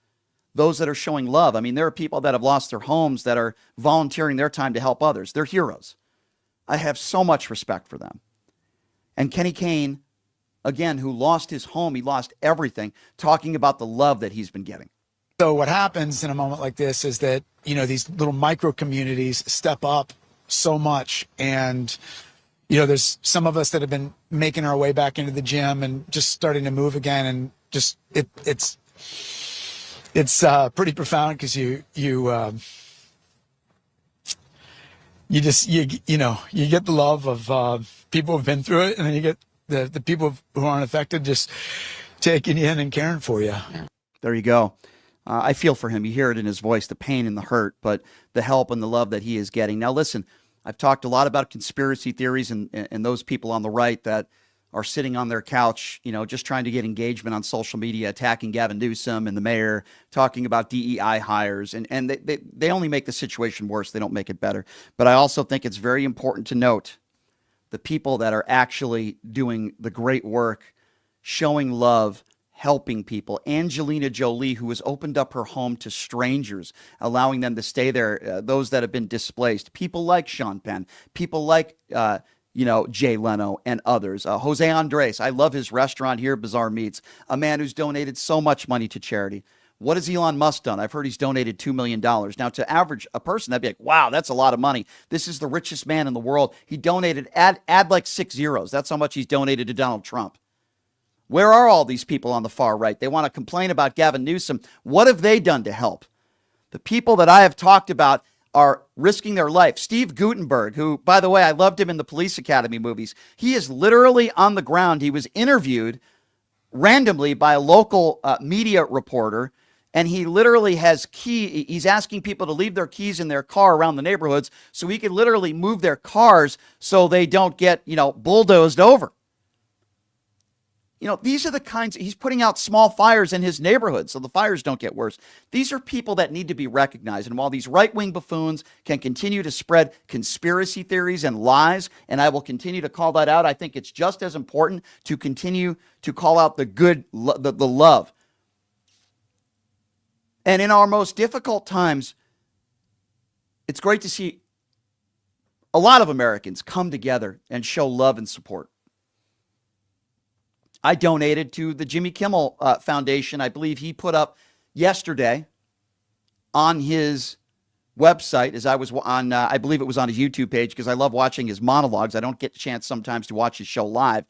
those that are showing love. I mean, there are people that have lost their homes that are volunteering their time to help others. They're heroes. I have so much respect for them. And Kenny Kane, again, who lost his home, he lost everything, talking about the love that he's been getting. So what happens in a moment like this is that, these little micro communities step up so much, and there's some of us that have been making our way back into the gym and just starting to move again, and just it's pretty profound because you get the love of people who've been through it, and then you get the people who aren't affected just taking you in and caring for you. There you go. I feel for him. You hear it in his voice, the pain and the hurt, but the help and the love that he is getting. Now, listen. I've talked a lot about conspiracy theories and those people on the right that are sitting on their couch, just trying to get engagement on social media, attacking Gavin Newsom and the mayor, talking about DEI hires. And they only make the situation worse. They don't make it better. But I also think it's very important to note the people that are actually doing the great work, showing love, helping people. Angelina Jolie, who has opened up her home to strangers, allowing them to stay there, those that have been displaced. People like Sean Penn, people like, Jay Leno and others. Jose Andres, I love his restaurant here, Bizarre Meats, a man who's donated so much money to charity. What has Elon Musk done? I've heard he's donated $2 million. Now, to average a person, that'd be like, wow, that's a lot of money. This is the richest man in the world. He donated, add like 6 zeros. That's how much he's donated to Donald Trump. Where are all these people on the far right? They want to complain about Gavin Newsom. What have they done to help? The people that I have talked about are risking their life. Steve Guttenberg, who, by the way, I loved him in the Police Academy movies. He is literally on the ground. He was interviewed randomly by a local media reporter, and he literally has he's asking people to leave their keys in their car around the neighborhoods so he can literally move their cars so they don't get, bulldozed over. These are the kinds, he's putting out small fires in his neighborhood so the fires don't get worse. These are people that need to be recognized. And while these right-wing buffoons can continue to spread conspiracy theories and lies, and I will continue to call that out, I think it's just as important to continue to call out the good, the love. And in our most difficult times, it's great to see a lot of Americans come together and show love and support. I donated to the Jimmy Kimmel Foundation. I believe he put up yesterday on his website, as I was on, I believe it was on his YouTube page, because I love watching his monologues. I don't get a chance sometimes to watch his show live.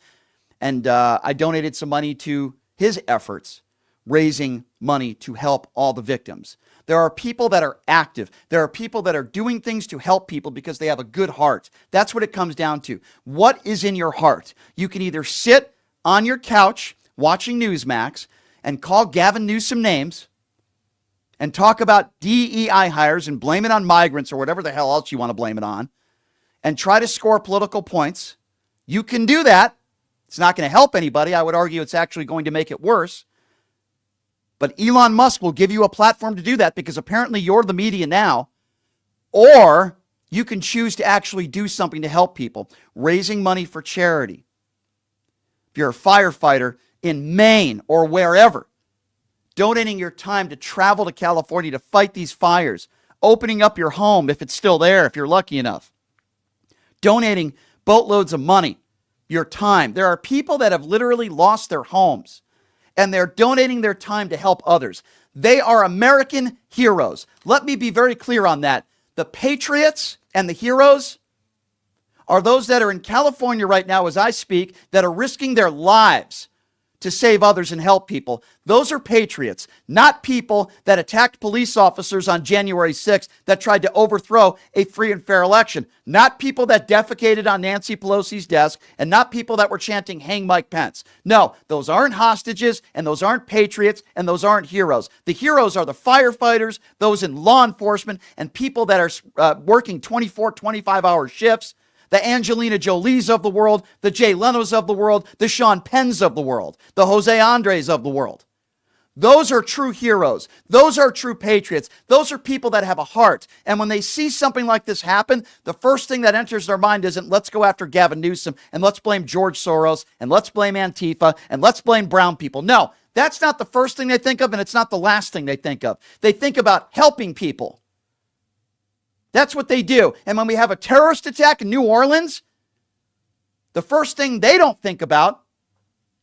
And I donated some money to his efforts, raising money to help all the victims. There are people that are active. There are people that are doing things to help people because they have a good heart. That's what it comes down to. What is in your heart? You can either sit on your couch watching Newsmax and call Gavin Newsom names and talk about DEI hires and blame it on migrants or whatever the hell else you want to blame it on and try to score political points, you can do that. It's not going to help anybody. I would argue it's actually going to make it worse. But Elon Musk will give you a platform to do that because apparently you're the media now. Or you can choose to actually do something to help people, raising money for charity. If you're a firefighter in Maine or wherever, donating your time to travel to California to fight these fires, opening up your home if it's still there, if you're lucky enough, donating boatloads of money, your time. There are people that have literally lost their homes, and they're donating their time to help others. They are American heroes. Let me be very clear on that. The patriots and the heroes are those that are in California right now as I speak that are risking their lives to save others and help people. Those are patriots, not people that attacked police officers on January 6th that tried to overthrow a free and fair election. Not people that defecated on Nancy Pelosi's desk and not people that were chanting, "Hang Mike Pence." No, those aren't hostages and those aren't patriots and those aren't heroes. The heroes are the firefighters, those in law enforcement, and people that are working 24, 25-hour shifts. The Angelina Jolies of the world, the Jay Lenos of the world, the Sean Penns of the world, the Jose Andres of the world. Those are true heroes. Those are true patriots. Those are people that have a heart. And when they see something like this happen, the first thing that enters their mind isn't let's go after Gavin Newsom and let's blame George Soros and let's blame Antifa and let's blame brown people. No, that's not the first thing they think of and it's not the last thing they think of. They think about helping people. That's what they do. And when we have a terrorist attack in New Orleans, the first thing they don't think about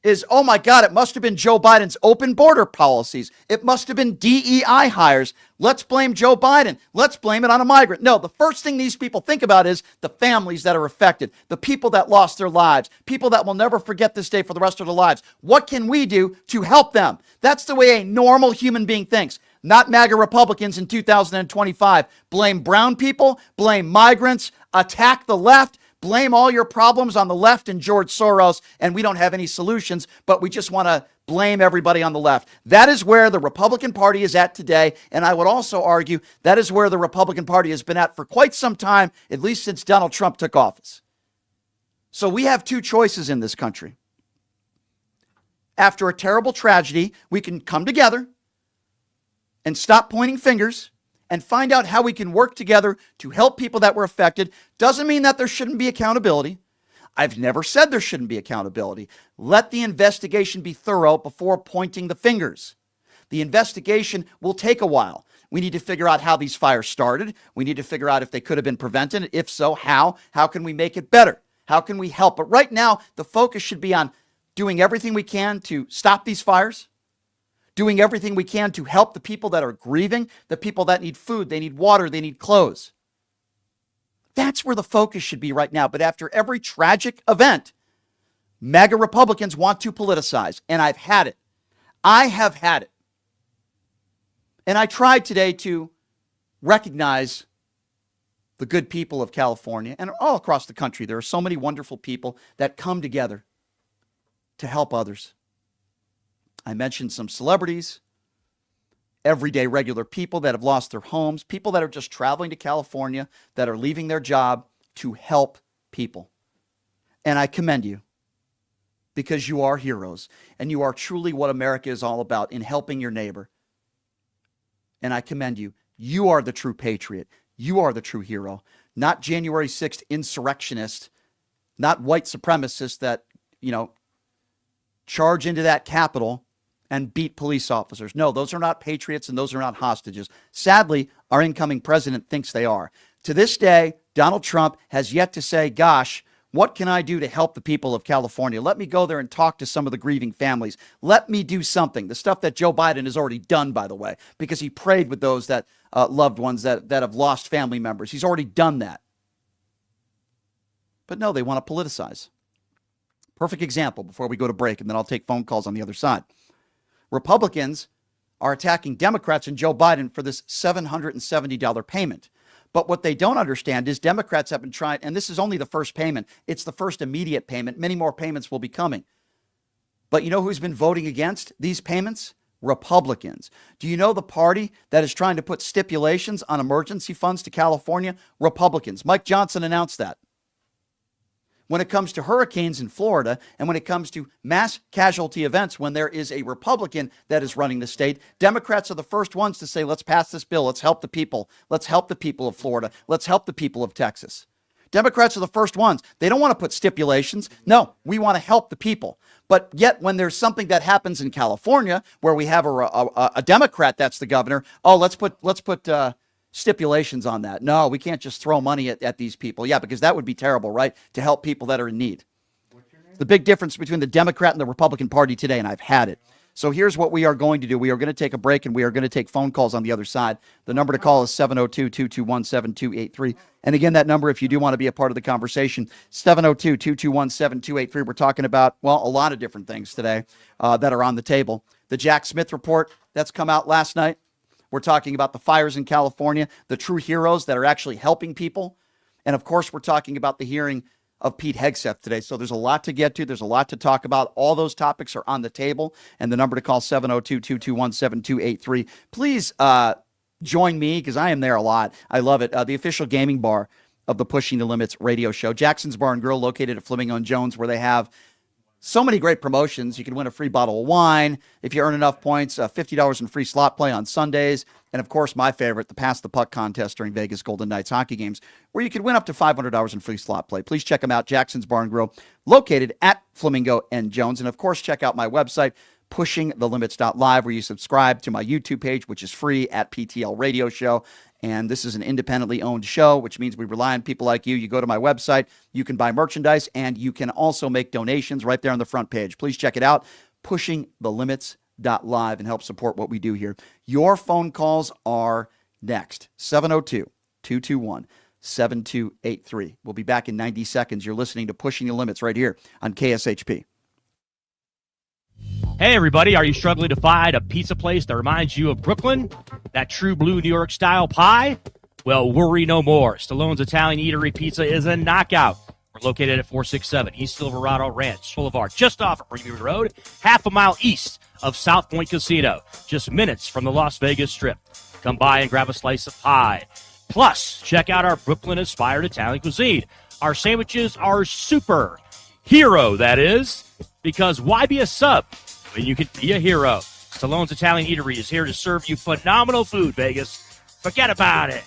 is, oh my God, it must have been Joe Biden's open border policies. It must have been DEI hires. Let's blame Joe Biden. Let's blame it on a migrant. No, the first thing these people think about is the families that are affected, the people that lost their lives, people that will never forget this day for the rest of their lives. What can we do to help them? That's the way a normal human being thinks. Not MAGA Republicans in 2025. Blame brown people, blame migrants, attack the left, blame all your problems on the left and George Soros, and we don't have any solutions, but we just want to blame everybody on the left. That is where the Republican Party is at today, and I would also argue that is where the Republican Party has been at for quite some time, at least since Donald Trump took office. So we have two choices in this country. After a terrible tragedy, we can come together and stop pointing fingers and find out how we can work together to help people that were affected. Doesn't mean that there shouldn't be accountability. I've never said there shouldn't be accountability. Let the investigation be thorough before pointing the fingers. The investigation will take a while. We need to figure out how these fires started. We need to figure out if they could have been prevented. If so, how? How can we make it better? How can we help? But right now, the focus should be on doing everything we can to stop these fires, doing everything we can to help the people that are grieving, the people that need food, they need water, they need clothes. That's where the focus should be right now. But after every tragic event, MAGA Republicans want to politicize. And I've had it. I have had it. And I tried today to recognize the good people of California and all across the country. There are so many wonderful people that come together to help others. I mentioned some celebrities, everyday regular people that have lost their homes, people that are just traveling to California, that are leaving their job to help people. And I commend you because you are heroes and you are truly what America is all about in helping your neighbor. And I commend you. You are the true patriot. You are the true hero, not January 6th insurrectionist, not white supremacists that, charge into that Capitol and beat police officers. No, those are not patriots and those are not hostages. Sadly, our incoming president thinks they are. To this day, Donald Trump has yet to say, gosh, what can I do to help the people of California? Let me go there and talk to some of the grieving families. Let me do something. The stuff that Joe Biden has already done, by the way, because he prayed with those that loved ones that have lost family members. He's already done that. But no, they want to politicize. Perfect example before we go to break, and then I'll take phone calls on the other side. Republicans are attacking Democrats and Joe Biden for this $770 payment. But what they don't understand is Democrats have been trying, and this is only the first payment. It's the first immediate payment. Many more payments will be coming. But you know who's been voting against these payments? Republicans. Do you know the party that is trying to put stipulations on emergency funds to California? Republicans. Mike Johnson announced that. When it comes to hurricanes in Florida and when it comes to mass casualty events, when there is a Republican that is running the state, Democrats are the first ones to say, let's pass this bill. Let's help the people. Let's help the people of Florida. Let's help the people of Texas. Democrats are the first ones. They don't want to put stipulations. No, we want to help the people. But yet when there's something that happens in California where we have a Democrat that's the governor, let's put stipulations on that. No, we can't just throw money at these people. Yeah, because that would be terrible, right? To help people that are in need. The big difference between the Democrat and the Republican Party today, and I've had it. So here's what we are going to do. We are going to take a break, and we are going to take phone calls on the other side. The number to call is 702-221-7283. And again, that number, if you do want to be a part of the conversation, 702-221-7283. We're talking about, a lot of different things today that are on the table. The Jack Smith report that's come out last night. We're talking about the fires in California, the true heroes that are actually helping people. And of course, we're talking about the hearing of Pete Hegseth today. So there's a lot to get to. There's a lot to talk about. All those topics are on the table. And the number to call, 702-221-7283. Please join me, because I am there a lot. I love it. The official gaming bar of the Pushing the Limits radio show. Jackson's Bar and Grill, located at Flamingo and Jones, where they have so many great promotions. You can win a free bottle of wine if you earn enough points, $50 in free slot play on Sundays, and of course, my favorite, the Pass the Puck contest during Vegas Golden Knights hockey games, where you could win up to $500 in free slot play. Please check them out, Jackson's Bar and Grill, located at Flamingo and Jones. And of course, check out my website, pushingthelimits.live, where you subscribe to my YouTube page, which is free, at PTL Radio Show. And this is an independently owned show, which means we rely on people like you. You go to my website, you can buy merchandise, and you can also make donations right there on the front page. Please check it out, pushingthelimits.live, and help support what we do here. Your phone calls are next, 702-221-7283. We'll be back in 90 seconds. You're listening to Pushing the Limits right here on KSHP. Hey, everybody, are you struggling to find a pizza place that reminds you of Brooklyn? That true blue New York style pie? Well, worry no more. Stallone's Italian Eatery Pizza is a knockout. We're located at 467 East Silverado Ranch Boulevard, just off of Premium Road, half a mile east of South Point Casino, just minutes from the Las Vegas Strip. Come by and grab a slice of pie. Plus, check out our Brooklyn-inspired Italian cuisine. Our sandwiches are super. Hero, that is. Because why be a sub when you can be a hero? Stallone's Italian Eatery is here to serve you phenomenal food, Vegas. Forget about it.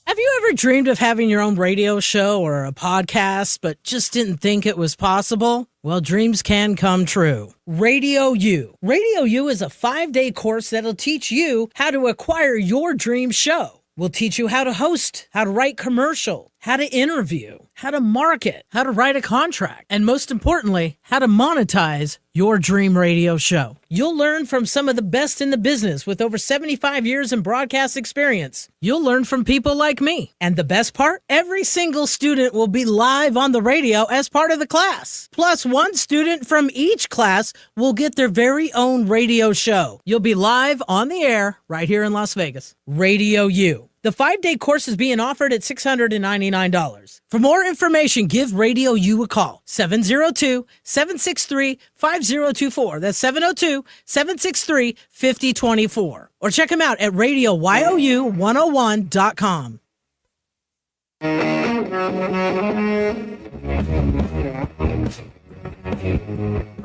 Have you ever dreamed of having your own radio show or a podcast, but just didn't think it was possible? Well, dreams can come true. Radio U. Radio U is a 5-day course that'll teach you how to acquire your dream show. We'll teach you how to host, how to write commercial, how to interview, how to market, how to write a contract, and most importantly, how to monetize your dream radio show. You'll learn from some of the best in the business with over 75 years in broadcast experience. You'll learn from people like me. And the best part? Every single student will be live on the radio as part of the class. Plus, one student from each class will get their very own radio show. You'll be live on the air right here in Las Vegas. Radio U. The 5-day course is being offered at $699. For more information, give Radio U a call. 702-763-5024. That's 702-763-5024. Or check them out at RadioYOU101.com.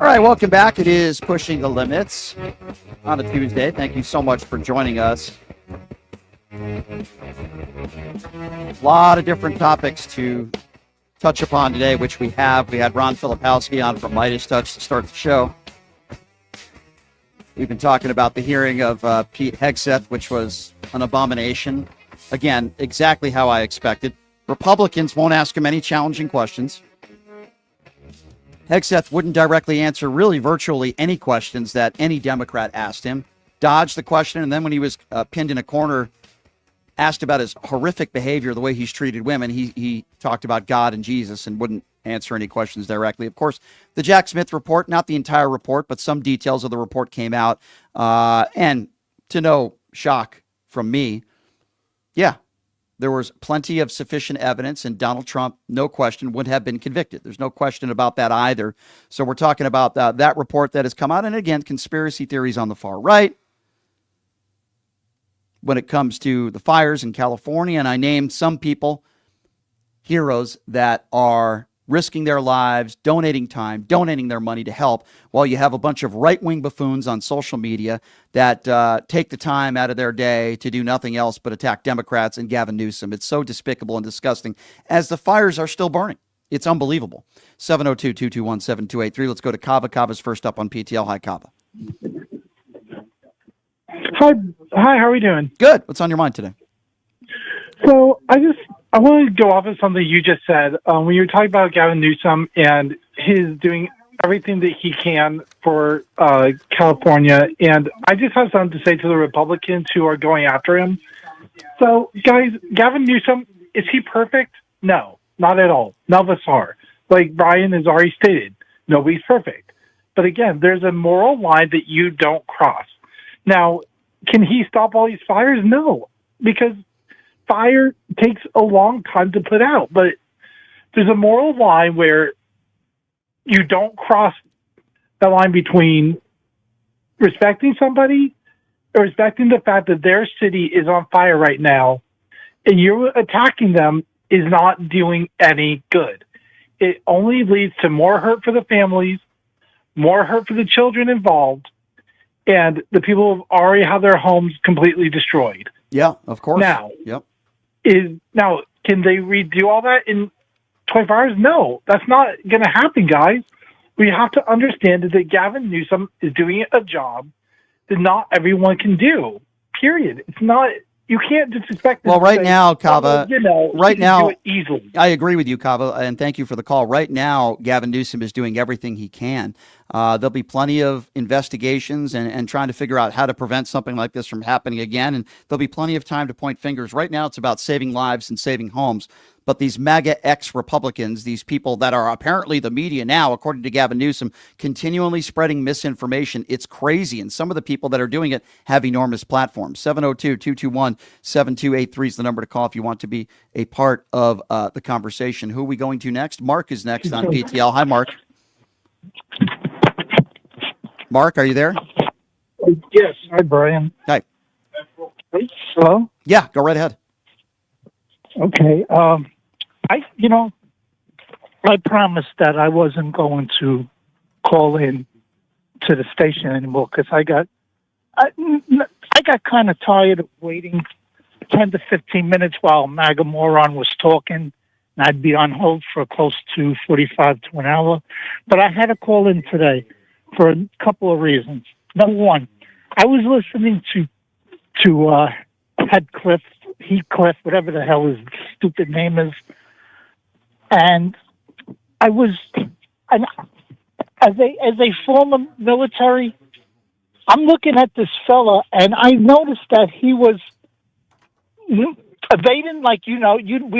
All right, welcome back. It is Pushing the Limits on a Tuesday. Thank you so much for joining us. A lot of different topics to touch upon today, which we have. We had Ron Filipkowski on from Midas Touch to start the show. We've been talking about the hearing of Pete Hegseth, which was an abomination. Again, exactly how I expected. Republicans won't ask him any challenging questions. Hegseth wouldn't directly answer really virtually any questions that any Democrat asked him. Dodged the question, and then when he was pinned in a corner, asked about his horrific behavior, the way he's treated women, he talked about God and Jesus and wouldn't answer any questions directly. Of course, the Jack Smith report, not the entire report, but some details of the report came out. And to no shock from me, yeah, there was plenty of sufficient evidence, and Donald Trump, no question, would have been convicted. There's no question about that either. So we're talking about that report that has come out. And again, conspiracy theories on the far right when it comes to the fires in California. And I named some people, heroes, that are risking their lives, donating time, donating their money to help, while you have a bunch of right-wing buffoons on social media that take the time out of their day to do nothing else but attack Democrats and Gavin Newsom. It's so despicable and disgusting as the fires are still burning. It's unbelievable. 702-221-7283. Let's go to Kava. Kava's first up on PTL. Hi, Kava. Hi, how are we doing? Good. What's on your mind today? So I want to go off of something you just said. When you were talking about Gavin Newsom and his doing everything that he can for California, and I just have something to say to the Republicans who are going after him. So, guys, Gavin Newsom, is he perfect? No, not at all. None of us are. Like Brian has already stated, nobody's perfect. But again, there's a moral line that you don't cross. Now, can he stop all these fires? No, because fire takes a long time to put out. But there's a moral line where you don't cross the line between respecting somebody or respecting the fact that their city is on fire right now, and you attacking them is not doing any good. It only leads to more hurt for the families, more hurt for the children involved, and the people who already have their homes completely destroyed. Yeah, of course. Now, yep. Can they redo all that in 24 hours? No, that's not going to happen, guys. We have to understand that Gavin Newsom is doing a job that not everyone can do, period. It's not, you can't just expect. Well, right now, Kava, right now, do it easily. I agree with you, Kava, and thank you for the call. Right now, Gavin Newsom is doing everything he can. There'll be plenty of investigations and trying to figure out how to prevent something like this from happening again. And there'll be plenty of time to point fingers. Right now, it's about saving lives and saving homes. But these MAGA ex-Republicans, these people that are apparently the media now, according to Gavin Newsom, continually spreading misinformation, it's crazy. And some of the people that are doing it have enormous platforms. 702-221-7283 is the number to call if you want to be a part of the conversation. Who are we going to next? Mark is next on PTL. Hi, Mark. Mark, are you there? Yes. Hi, Brian. Hi. Hello? Yeah, go right ahead. Okay. I promised that I wasn't going to call in to the station anymore because I got kind of tired of waiting 10 to 15 minutes while MAGA moron was talking. And I'd be on hold for close to 45 to an hour. But I had to call in today for a couple of reasons. Number one, I was listening to Heathcliff, whatever the hell his stupid name is, and I was, and as a former military, I'm looking at this fella, and I noticed that he was evading, like we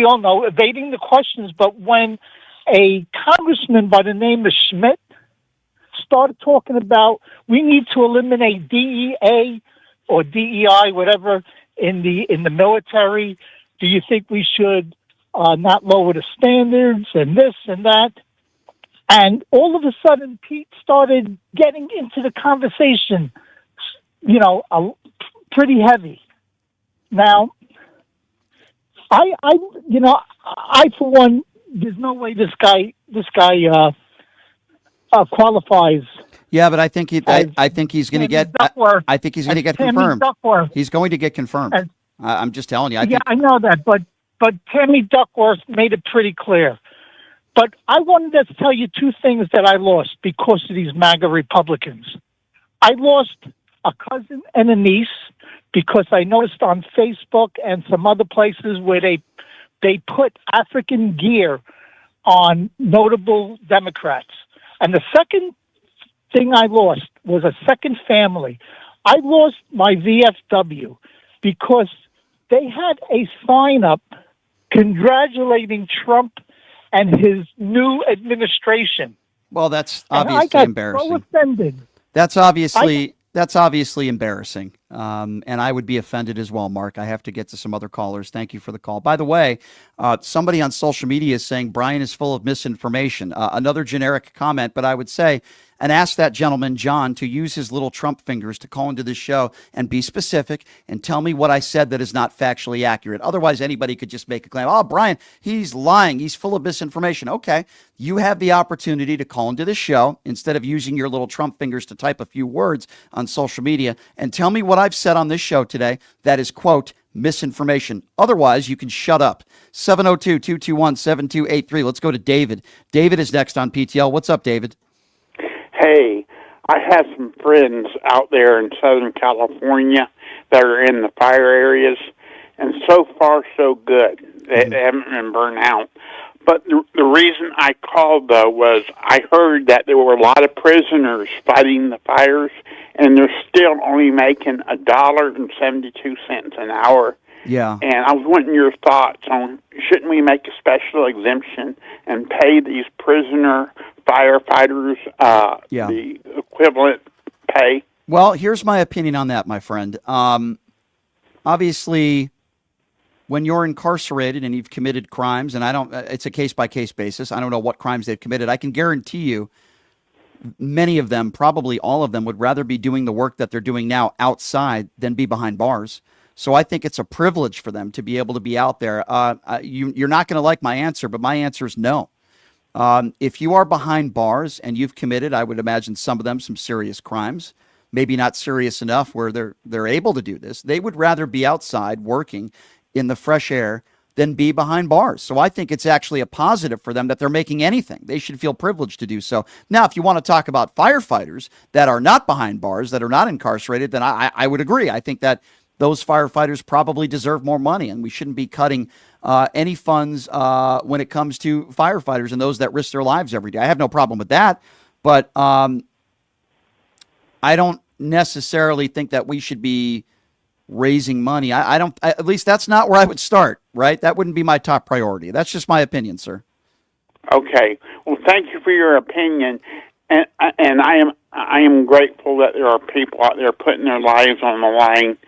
all know, evading the questions. But when a congressman by the name of Schmidt started talking about we need to eliminate DEA or DEI, whatever, in the military, do you think we should not lower the standards and this and that? And all of a sudden, Pete started getting into the conversation, pretty heavy. Now, I for one, there's no way this guy qualifies. Yeah, but I think he's going to get. I think he's going to get confirmed. He's going to get confirmed. I'm just telling you. I know that, but Tammy Duckworth made it pretty clear. But I wanted to tell you two things that I lost because of these MAGA Republicans. I lost a cousin and a niece because I noticed on Facebook and some other places where they put African gear on notable Democrats. And the second thing I lost was a second family. I lost my VFW because they had a sign up congratulating Trump and his new administration. Well, that's obviously embarrassing. So offended. That's obviously embarrassing. And I would be offended as well, Mark. I have to get to some other callers. Thank you for the call. By the way, somebody on social media is saying Brian is full of misinformation. Another generic comment, but I would say, and ask that gentleman, John, to use his little Trump fingers to call into this show and be specific and tell me what I said that is not factually accurate. Otherwise, anybody could just make a claim. Oh, Brian, he's lying. He's full of misinformation. Okay, you have the opportunity to call into the show instead of using your little Trump fingers to type a few words on social media and tell me what I've said on this show today that is, quote, misinformation. Otherwise, you can shut up. 702-221-7283. Let's go to David. David is next on PTL. What's up, David? Hey, I have some friends out there in Southern California that are in the fire areas, and so far so good. They haven't been burned out. But the reason I called, though, was I heard that there were a lot of prisoners fighting the fires, and they're still only making $1.72 an hour. Yeah. And I was wanting your thoughts on, shouldn't we make a special exemption and pay these prisoner firefighters the equivalent pay? Well, here's my opinion on that, my friend. Obviously, when you're incarcerated and you've committed crimes, and it's a case-by-case basis. I don't know what crimes they've committed. I can guarantee you many of them, probably all of them, would rather be doing the work that they're doing now outside than be behind bars. So I think it's a privilege for them to be able to be out there. You're not going to like my answer, but my answer is no. If you are behind bars and you've committed, I would imagine some of them, some serious crimes, maybe not serious enough where they're able to do this, they would rather be outside working in the fresh air than be behind bars. So I think it's actually a positive for them that they're making anything. They should feel privileged to do so. Now, if you want to talk about firefighters that are not behind bars, that are not incarcerated, then I would agree. I think that those firefighters probably deserve more money, and we shouldn't be cutting any funds when it comes to firefighters and those that risk their lives every day. I have no problem with that, but I don't necessarily think that we should be raising money. I don't, at least that's not where I would start, right? That wouldn't be my top priority. That's just my opinion, sir. Okay. Well, thank you for your opinion. And I am grateful that there are people out there putting their lives on the line.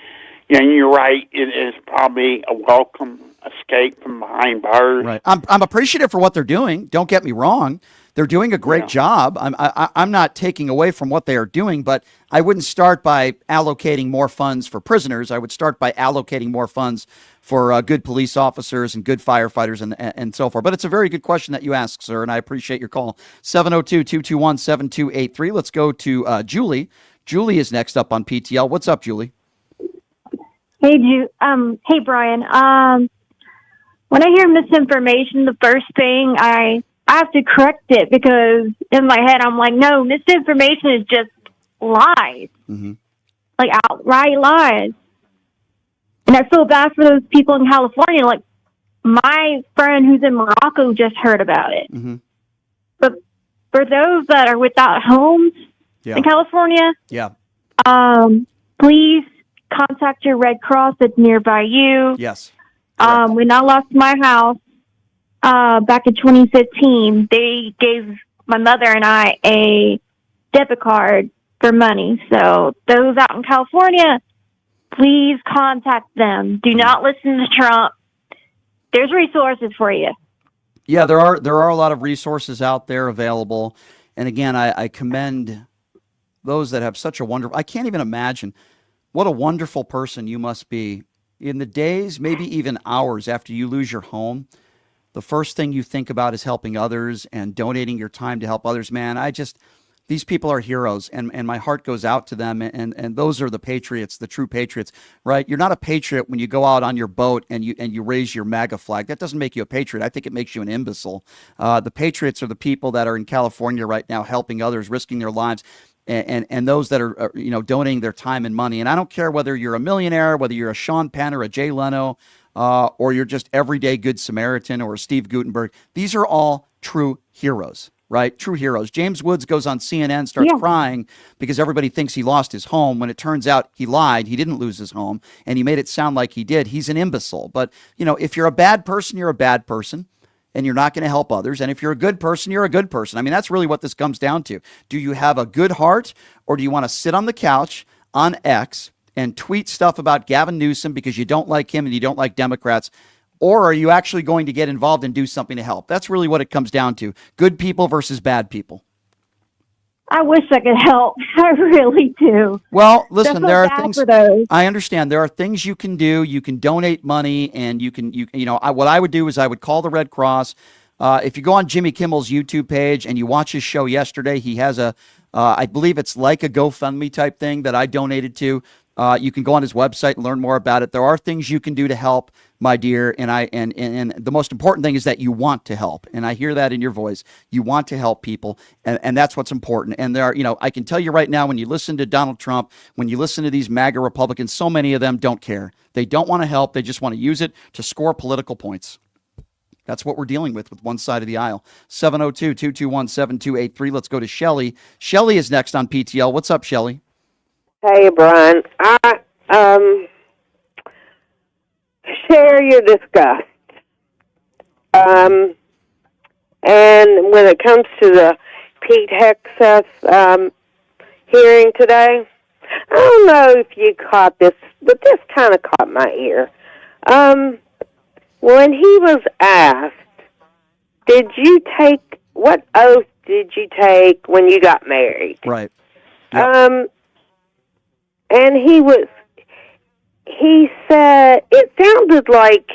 Yeah, and you're right. It is probably a welcome escape from behind bars. Right. I'm appreciative for what they're doing. Don't get me wrong. They're doing a great job. I'm not taking away from what they are doing, but I wouldn't start by allocating more funds for prisoners. I would start by allocating more funds for good police officers and good firefighters and so forth. But it's a very good question that you ask, sir, and I appreciate your call. 702-221-7283. Let's go to Julie. Julie is next up on PTL. What's up, Julie? Hey, hey, Brian. When I hear misinformation, the first thing I have to correct it because in my head I'm like, no, misinformation is just lies, like outright lies. And I feel bad for those people in California. Like my friend who's in Morocco just heard about it. But for those that are without homes in California, please contact your Red Cross that's nearby you. Yes. When I lost my house back in 2015, they gave my mother and I a debit card for money. So those out in California, please contact them. Do not listen to Trump. There's resources for you. Yeah, there are a lot of resources out there available. And again, I commend those that have such a wonderful, I can't even imagine what a wonderful person you must be in the days, maybe even hours after you lose your home. The first thing you think about is helping others and donating your time to help others. Man, these people are heroes, and my heart goes out to them. And those are the patriots, the true patriots, right? You're not a patriot when you go out on your boat and you raise your MAGA flag. That doesn't make you a patriot. I think it makes you an imbecile. The patriots are the people that are in California right now, helping others, risking their lives. And those that are donating their time and money. And I don't care whether you're a millionaire, whether you're a Sean Penn or a Jay Leno, or you're just everyday good Samaritan or a Steve Gutenberg. These are all true heroes, right? True heroes. James Woods goes on CNN, starts crying because everybody thinks he lost his home when it turns out he lied. He didn't lose his home, and he made it sound like he did. He's an imbecile. But, if you're a bad person, you're a bad person. And you're not going to help others. And if you're a good person, you're a good person. I mean, that's really what this comes down to. Do you have a good heart, or do you want to sit on the couch on X and tweet stuff about Gavin Newsom because you don't like him and you don't like Democrats? Or are you actually going to get involved and do something to help? That's really what it comes down to. Good people versus bad people. I wish I could help. I really do. Well, listen, there are things for those. I understand. There are things you can do. You can donate money, and what I would do is I would call the Red Cross. If you go on Jimmy Kimmel's YouTube page and you watch his show yesterday, he has I believe it's like a GoFundMe type thing that I donated to. You can go on his website and learn more about it. There are things you can do to help, my dear, and the most important thing is that you want to help, and I hear that in your voice. You want to help people, and that's what's important. And there are, I can tell you right now, when you listen to Donald Trump, when you listen to these MAGA Republicans, so many of them don't care. They don't want to help. They just want to use it to score political points. That's what we're dealing with one side of the aisle. 702-221-7283. Let's go to Shelley. Shelley is next on PTL. What's up, Shelley? Hey, Brian. I share your disgust. And when it comes to the Pete Hegseth hearing today, I don't know if you caught this, but this kind of caught my ear. When he was asked, what oath did you take when you got married? Right. Yep. And he said, it sounded like...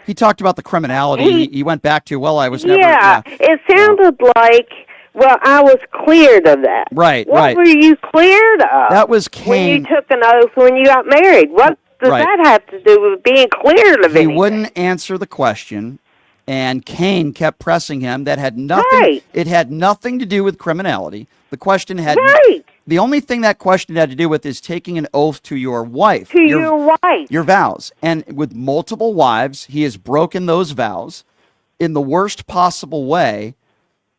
He talked about the criminality. He went back to, I was never... Yeah, it sounded like, I was cleared of that. Right, What were you cleared of? That was Cain. When you took an oath when you got married. What does that have to do with being cleared of anything? He wouldn't answer the question, and Cain kept pressing him. That had nothing... Right. It had nothing to do with criminality. The question had... Right. The only thing that question had to do with is taking an oath to your wife. To your wife. Your vows. And with multiple wives, he has broken those vows in the worst possible way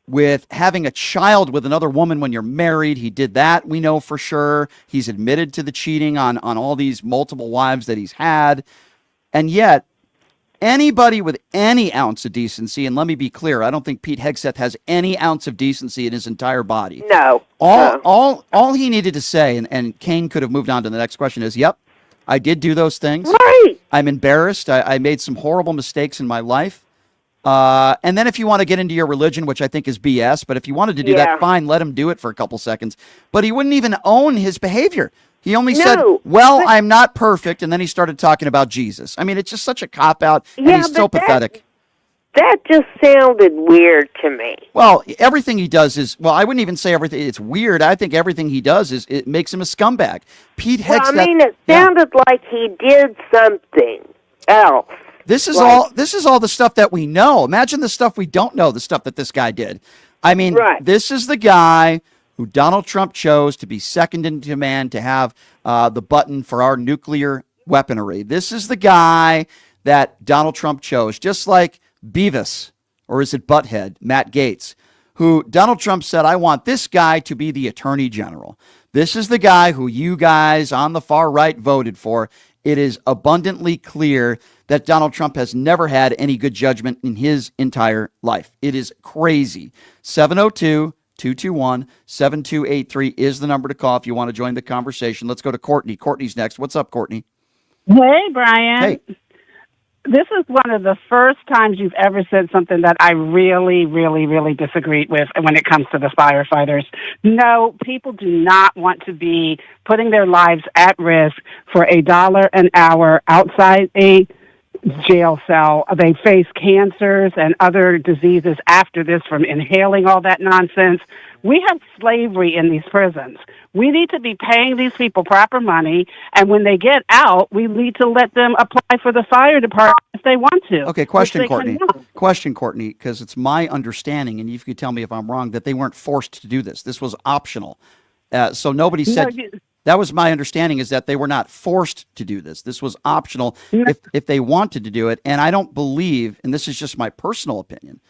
with having a child with another woman when you're married. He did that, we know for sure. He's admitted to the cheating on all these multiple wives that he's had. And yet, anybody with any ounce of decency, and let me be clear, I don't think Pete Hegseth has any ounce of decency in his entire body. No. All he needed to say, and Cain could have moved on to the next question, is, yep, I did do those things. Right. I'm embarrassed. I made some horrible mistakes in my life. And then if you want to get into your religion, which I think is BS, but if you wanted to do that, fine, let him do it for a couple seconds. But he wouldn't even own his behavior. He only said, I'm not perfect, and then he started talking about Jesus. I mean, it's just such a cop-out, and he's so pathetic. That just sounded weird to me. Well, everything he does is, I wouldn't even say everything, it's weird. I think everything he does it makes him a scumbag. Pete Hegseth... it sounded like he did something else. This is all the stuff that we know. Imagine the stuff we don't know, the stuff that this guy did. I mean, This is the guy who Donald Trump chose to be second in command to have the button for our nuclear weaponry. This is the guy that Donald Trump chose, just like Beavis, or is it Butthead, Matt Gaetz, who Donald Trump said, I want this guy to be the attorney general. This is the guy who you guys on the far right voted for. It is abundantly clear that Donald Trump has never had any good judgment in his entire life. It is crazy. 702-221-7283 is the number to call if you want to join the conversation. Let's go to Courtney. Courtney's next. What's up, Courtney? Hey, Brian. Hey. This is one of the first times you've ever said something that I really, really, really disagreed with when it comes to the firefighters. No, people do not want to be putting their lives at risk for $1 an hour outside a jail cell. They face cancers and other diseases after this from inhaling all that nonsense. We have slavery in these prisons. We need to be paying these people proper money, and when they get out, we need to let them apply for the fire department if they want to. Okay, question, Courtney. Question, Courtney, because it's my understanding, and you could tell me if I'm wrong, that they weren't forced to do this. This was optional. So nobody said... That was my understanding, is that they were not forced to do this. This was optional if they wanted to do it. And I don't believe, and this is just my personal opinion,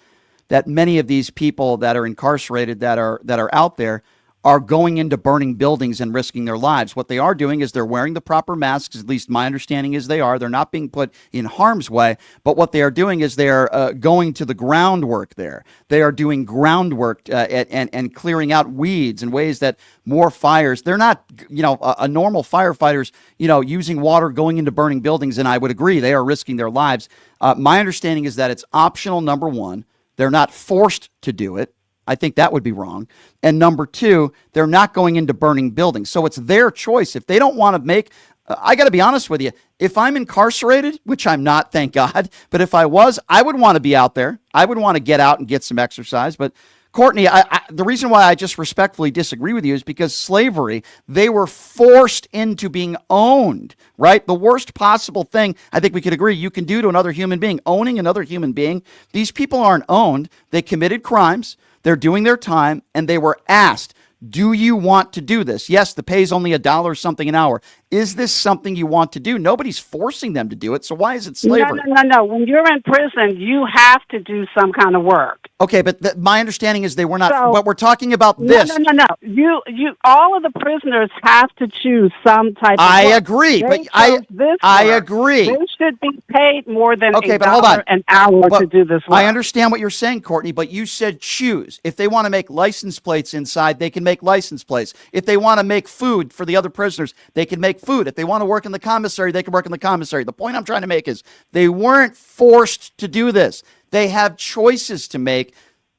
that many of these people that are incarcerated, that are out there, are going into burning buildings and risking their lives. What they are doing is they're wearing the proper masks. At least my understanding is they are. They're not being put in harm's way. But what they are doing is they're going to the groundwork there. They are doing groundwork and clearing out weeds in ways that more fires. They're not, a normal firefighters, using water going into burning buildings. And I would agree they are risking their lives. My understanding is that it's optional, number one. They're not forced to do it. I think that would be wrong. And number two, they're not going into burning buildings. So it's their choice. If they don't want to make, I got to be honest with you, if I'm incarcerated, which I'm not, thank God, but if I was, I would want to be out there. I would want to get out and get some exercise. But Courtney, the reason why I just respectfully disagree with you is because slavery, they were forced into being owned, right? The worst possible thing, I think we could agree, you can do to another human being, owning another human being. These people aren't owned. They committed crimes. They're doing their time, and they were asked, do you want to do this? Yes, the pay is only $1 something an hour. Is this something you want to do? Nobody's forcing them to do it, so why is it slavery? No. When you're in prison, you have to do some kind of work. Okay, but my understanding is they were not, but we're talking about this. No. You, all of the prisoners have to choose some type of I work. agree, They but chose this I work. agree. They should be paid more than Okay, but hold on. $1 an hour But to do this work. I understand what you're saying, Courtney, but you said choose. If they want to make license plates inside, they can make license plates. If they want to make food for the other prisoners, they can make food. If they want to work in the commissary, they can work in the commissary. The point I'm trying to make is they weren't forced to do this. They have choices to make.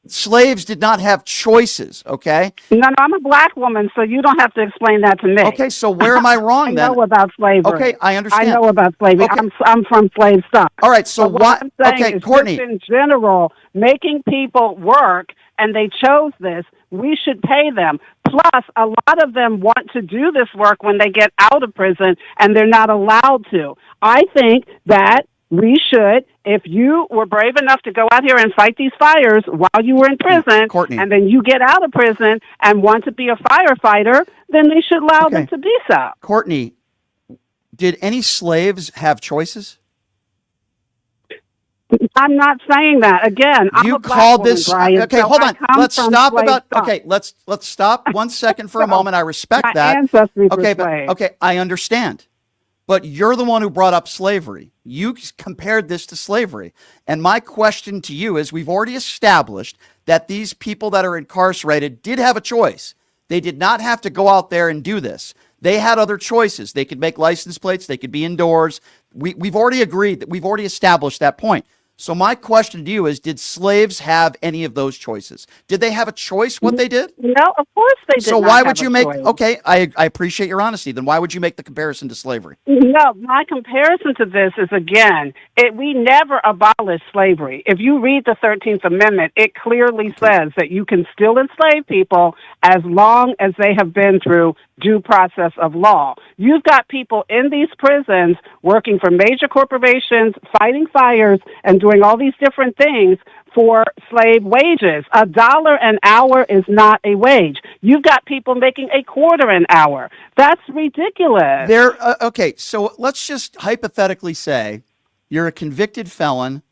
Slaves did not have choices, okay? No, I'm a black woman, so you don't have to explain that to me. Okay, so where am I wrong then? I know about slavery. Okay, I understand. I know about slavery. Okay. I'm from slave stock. All right, so what I'm saying okay, is Courtney. just in general, making people work, and they chose this, we should pay them. Plus, a lot of them want to do this work when they get out of prison, and they're not allowed to. I think that we should, if you were brave enough to go out here and fight these fires while you were in prison, Courtney. and then you get out of prison and want to be a firefighter, then they should allow them to be so. Courtney, did any slaves have choices? I'm not saying that. Again, I'm You a black called woman, this Brian, okay, so hold I on. come Let's from stop slave about stock. okay, let's stop 1 second for a moment. I respect My that. ancestry was Okay, slaves. okay, I understand. But you're the one who brought up slavery. You compared this to slavery. And my question to you is we've already established that these people that are incarcerated did have a choice. They did not have to go out there and do this. They had other choices. They could make license plates. They could be indoors. We've already agreed that we've already established that point. So my question to you is, did slaves have any of those choices? Did they have a choice what they did? No, of course they did So not why have would a you make, choice. okay, I appreciate your honesty. Then why would you make the comparison to slavery? No, my comparison to this is, again, we never abolished slavery. If you read the 13th Amendment, it clearly says that you can still enslave people as long as they have been through due process of law. You've got people in these prisons working for major corporations, fighting fires, and doing all these different things for slave wages. $1 an hour is not a wage. You've got people making $0.25 an hour. That's ridiculous. Okay, so let's just hypothetically say you're a convicted felon,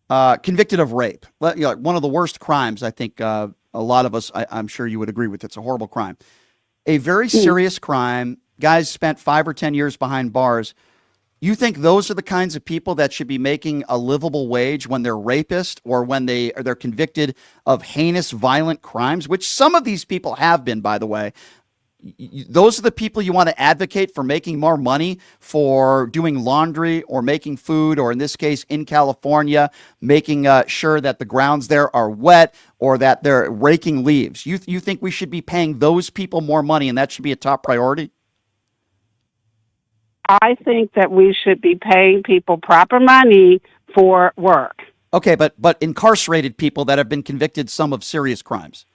convicted of rape. One of the worst crimes, I think a lot of us, I'm sure you would agree with. It's a horrible crime. A very serious crime. Guys spent 5 or 10 years behind bars. You think those are the kinds of people that should be making a livable wage when they're rapists or when they're convicted of heinous, violent crimes, which some of these people have been, by the way. Those are the people you want to advocate for making more money for doing laundry or making food, or in this case, in California, making sure that the grounds there are wet or that they're raking leaves. You think we should be paying those people more money and that should be a top priority? I think that we should be paying people proper money for work. Okay, but incarcerated people that have been convicted some of serious crimes.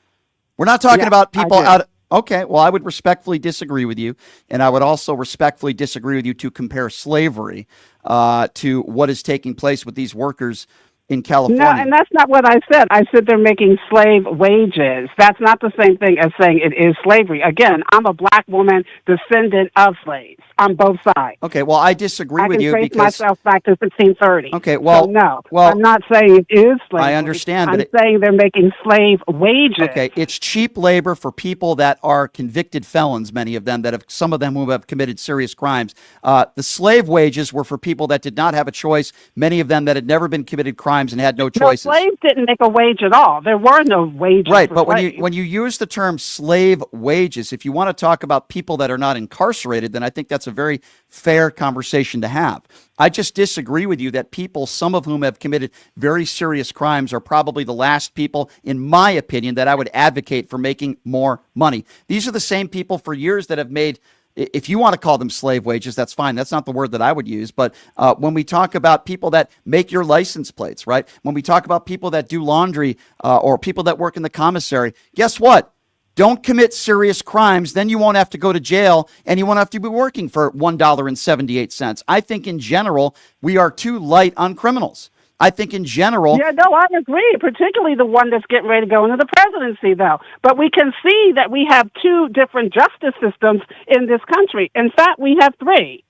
We're not talking about people out. Okay, well, I would respectfully disagree with you, and I would also respectfully disagree with you to compare slavery to what is taking place with these workers in California. No, and that's not what I said. I said they're making slave wages. That's not the same thing as saying it is slavery. Again, I'm a black woman, descendant of slaves on both sides. Okay, well, I disagree with you I can trace because myself back to 1630. Okay, well, so no, well, I'm not saying it is slavery. I understand, I'm but saying they're making slave wages. Okay, it's cheap labor for people that are convicted felons, many of them, some of them who have committed serious crimes. The slave wages were for people that did not have a choice, many of them that had never been committed crimes and had no choices. No, slaves didn't make a wage at all. There were no wages. Right, for but slaves. when you use the term slave wages, if you want to talk about people that are not incarcerated, then I think that's a very fair conversation to have. I just disagree with you that people, some of whom have committed very serious crimes, are probably the last people, in my opinion, that I would advocate for making more money. These are the same people for years that have made, if you want to call them slave wages, that's fine. That's not the word that I would use. But when we talk about people that make your license plates, right? When we talk about people that do laundry or people that work in the commissary, guess what? Don't commit serious crimes, then you won't have to go to jail and you won't have to be working for $1.78. I think in general, we are too light on criminals. I think in general. Yeah, no, I agree, particularly the one that's getting ready to go into the presidency, though. But we can see that we have two different justice systems in this country. In fact, we have three.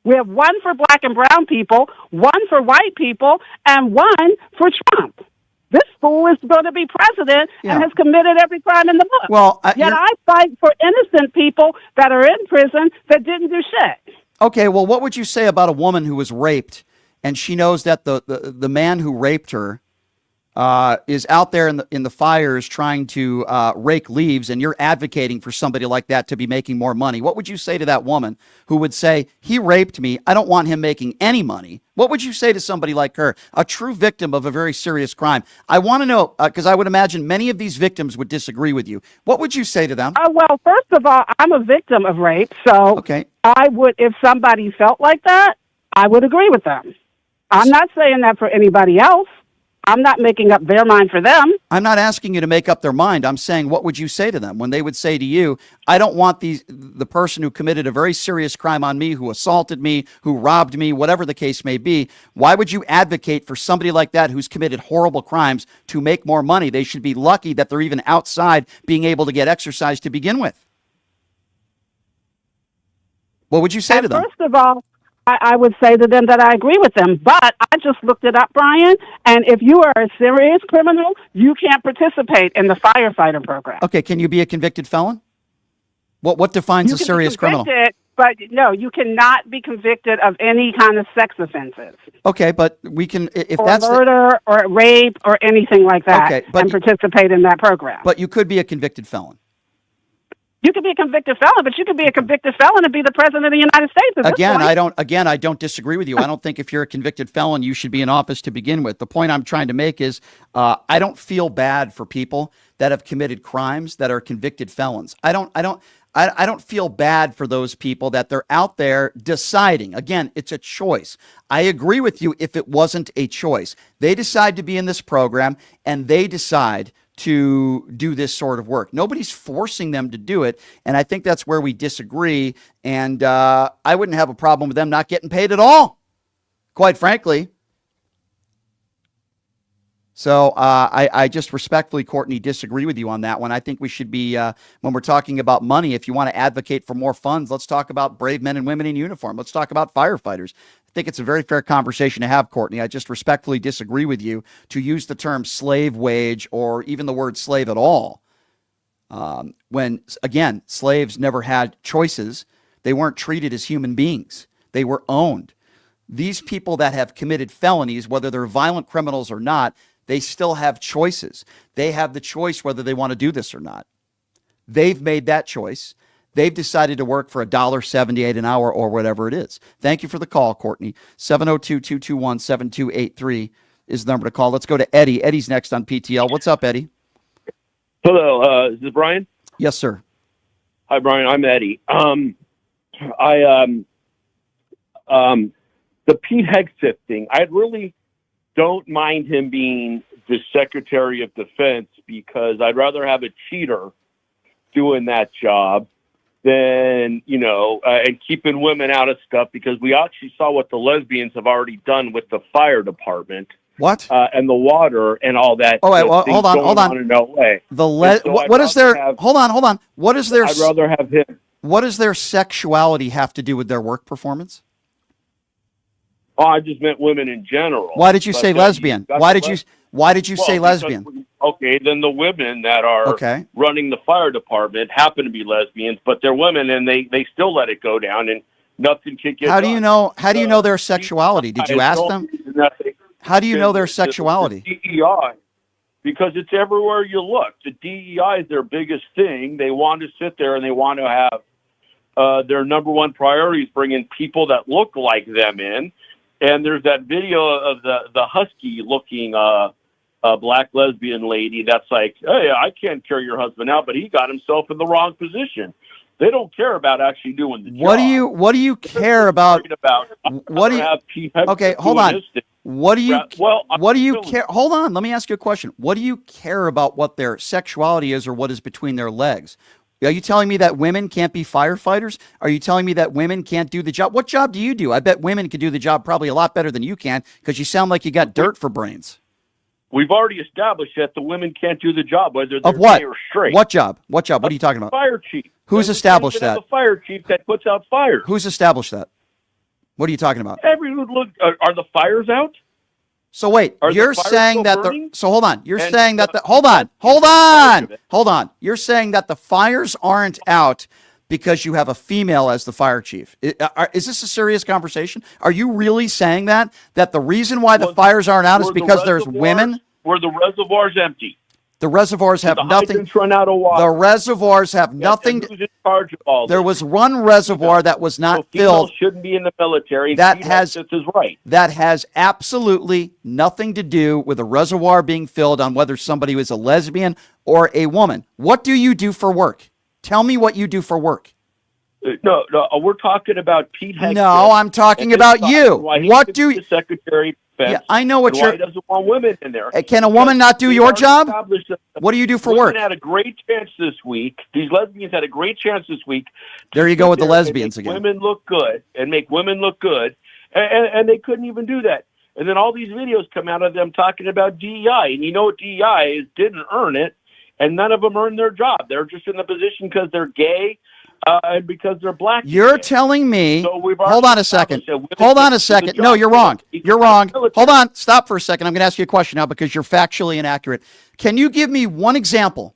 We have one for black and brown people, one for white people, and one for Trump. This fool is going to be president and has committed every crime in the book. Well, yet I fight for innocent people that are in prison that didn't do shit. Okay, well, what would you say about a woman who was raped and she knows that the man who raped her is out there in the fires trying to rake leaves, and you're advocating for somebody like that to be making more money? What would you say to that woman who would say, he raped me, I don't want him making any money? What would you say to somebody like her, a true victim of a very serious crime? I want to know, because I would imagine many of these victims would disagree with you. What would you say to them? Well, first of all, I'm a victim of rape, so I would, if somebody felt like that, I would agree with them. I'm not saying that for anybody else. I'm not making up their mind for them. I'm not asking you to make up their mind. I'm saying, what would you say to them when they would say to you, I don't want the person who committed a very serious crime on me, who assaulted me, who robbed me, whatever the case may be. Why would you advocate for somebody like that who's committed horrible crimes to make more money? They should be lucky that they're even outside being able to get exercise to begin with. What would you say to them? First of all, I would say to them that I agree with them, but I just looked it up, Brian, and if you are a serious criminal, you can't participate in the firefighter program. Okay, can you be a convicted felon? What defines a serious criminal? But no, you cannot be convicted of any kind of sex offenses. Okay, but we can, if or that's murder or rape or anything like that, and participate in that program. But you could be a convicted felon. You could be a convicted felon, but you could be a convicted felon and be the president of the United States. I don't disagree with you. I don't think if you're a convicted felon, you should be in office to begin with. The point I'm trying to make is I don't feel bad for people that have committed crimes that are convicted felons. I don't feel bad for those people that they're out there deciding. Again, it's a choice. I agree with you if it wasn't a choice. They decide to be in this program and they decide to do this sort of work. Nobody's forcing them to do it, and I think that's where we disagree, and I wouldn't have a problem with them not getting paid at all, quite frankly. So I just respectfully, Courtney, disagree with you on that one. I think we should be, when we're talking about money, if you want to advocate for more funds, let's talk about brave men and women in uniform. Let's talk about firefighters. I think it's a very fair conversation to have, Courtney. I just respectfully disagree with you to use the term slave wage or even the word slave at all. When, again, slaves never had choices. They weren't treated as human beings. They were owned. These people that have committed felonies, whether they're violent criminals or not, they still have choices. They have the choice whether they want to do this or not. They've made that choice. They've decided to work for $1.78 an hour or whatever it is. Thank you for the call, Courtney. 702-221-7283 is the number to call. Let's go to Eddie. Eddie's next on PTL. What's up, Eddie? Hello. Is this Brian? Yes, sir. Hi, Brian. I'm Eddie. The Pete Hegseth thing, I really don't mind him being the Secretary of Defense because I'd rather have a cheater doing that job than, and keeping women out of stuff, because we actually saw what the lesbians have already done with the fire department. What? And the water and all that. Oh, wait, well, hold on. In LA. What is their? Hold on. What is their? I'd rather have him. What does their sexuality have to do with their work performance? Oh, I just meant women in general. Why did you say lesbian? Why did you say lesbian? Okay, then the women that are running the fire department happen to be lesbians, but they're women, and they still let it go down, and nothing can get. How do you know their sexuality? Did you ask them? How do you know their sexuality? The DEI, because it's everywhere you look. The DEI is their biggest thing. They want to sit there and they want to have their number one priority is bringing people that look like them in. And there's that video of the husky-looking black lesbian lady that's like, hey, I can't carry your husband out, but he got himself in the wrong position. They don't care about actually doing the job. What do you care about? What do you? Okay, hold on. What do you care? Hold on. Let me ask you a question. What do you care about what their sexuality is or what is between their legs? Are you telling me that women can't be firefighters? Are you telling me that women can't do the job? What job do you do? I bet women can do the job probably a lot better than you can because you sound like you got dirt for brains. We've already established that the women can't do the job, whether they're of what? gay or straight. What job? What job? What are you talking about? Fire chief. Who's established that? The fire chief that puts out fires. Who's established that? What are you talking about? Are the fires out? So wait, you're saying that hold on. You're saying that hold on. You're saying that the fires aren't out because you have a female as the fire chief. Is this a serious conversation? Are you really saying that the reason why the fires aren't out is because there's women? Were the reservoirs empty? The reservoirs have nothing. Run out of water. The reservoirs have nothing. Who's in charge of all there this? was one reservoir that was not filled. Shouldn't be in the military. That has right. That has absolutely nothing to do with a reservoir being filled on whether somebody was a lesbian or a woman. What do you do for work? Tell me what you do for work. No, we're talking about Pete Hegseth. No, I'm talking about you. What do you? Secretary. Yeah, I know what you're. Why doesn't want women in there? Can a woman not do your job? What do you do for work? Had a great chance this week. These lesbians had a great chance this week. There you go with the lesbians again. Women look good and make women look good, and they couldn't even do that. And then all these videos come out of them talking about DEI, and you know what DEI is? Didn't earn it, and none of them earned their job. They're just in the position because they're gay. And because they're black. You're telling me, hold on a second. No, you're wrong. You're wrong. Hold on. Stop for a second. I'm going to ask you a question now because you're factually inaccurate. Can you give me one example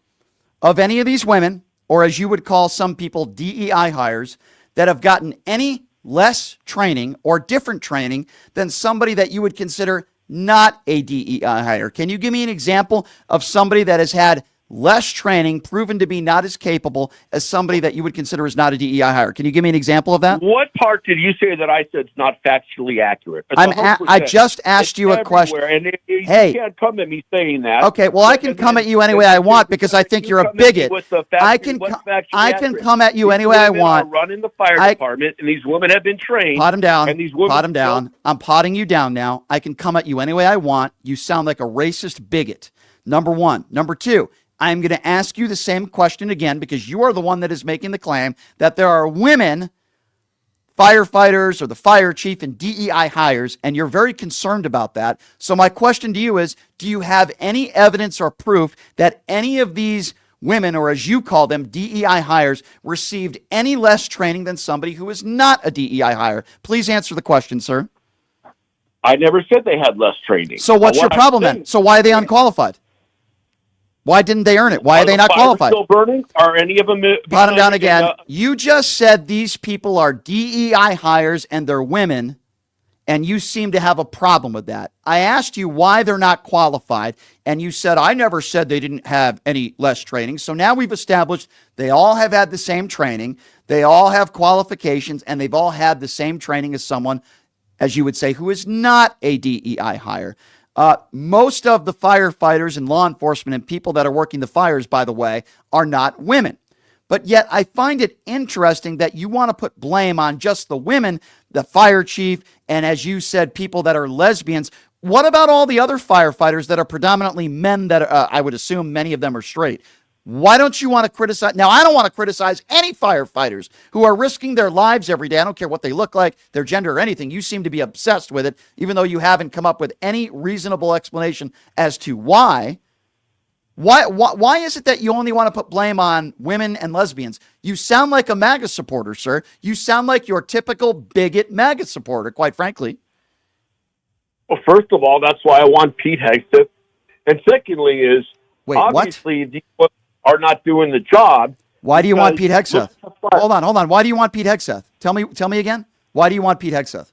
of any of these women, or as you would call some people, DEI hires, that have gotten any less training or different training than somebody that you would consider not a DEI hire? Can you give me an example of somebody that has had less training, proven to be not as capable as somebody that you would consider as not a DEI hire? Can you give me an example of that? What part did you say that I said is not factually accurate? I just asked you a question. And you can't come at me saying that. Okay, well, I can come at you any way I want because I think you're a bigot. I can come at you any way I want. Running the fire department, and these women have been trained. Pot him down. And these women pot him down. I'm potting you down now. I can come at you any way I want. You sound like a racist bigot. Number one. Number two, I'm going to ask you the same question again because you are the one that is making the claim that there are women firefighters or the fire chief and DEI hires, and you're very concerned about that. So my question to you is, do you have any evidence or proof that any of these women, or as you call them, DEI hires, received any less training than somebody who is not a DEI hire? Please answer the question, sir. I never said they had less training. So what's your problem then? So why are they unqualified? Why didn't they earn it? Why are they not qualified? Still burning? Are any of them? Pot them down again. You just said these people are DEI hires and they're women, and you seem to have a problem with that. I asked you why they're not qualified, and you said, I never said they didn't have any less training. So now we've established they all have had the same training, they all have qualifications, and they've all had the same training as someone, as you would say, who is not a DEI hire. Most of the firefighters and law enforcement and people that are working the fires, by the way, are not women. But yet I find it interesting that you want to put blame on just the women, the fire chief, and as you said, people that are lesbians. What about all the other firefighters that are predominantly men that I would assume many of them are straight? Why don't you want to criticize? Now, I don't want to criticize any firefighters who are risking their lives every day. I don't care what they look like, their gender, or anything. You seem to be obsessed with it, even though you haven't come up with any reasonable explanation as to why. Why is it that you only want to put blame on women and lesbians? You sound like a MAGA supporter, sir. You sound like your typical bigot MAGA supporter, quite frankly. Well, first of all, that's why I want Pete Hegseth. And secondly is, obviously, these women are not doing the job. Why do you want Pete Hegseth? Hold on. Why do you want Pete Hegseth? Tell me again. Why do you want Pete Hegseth?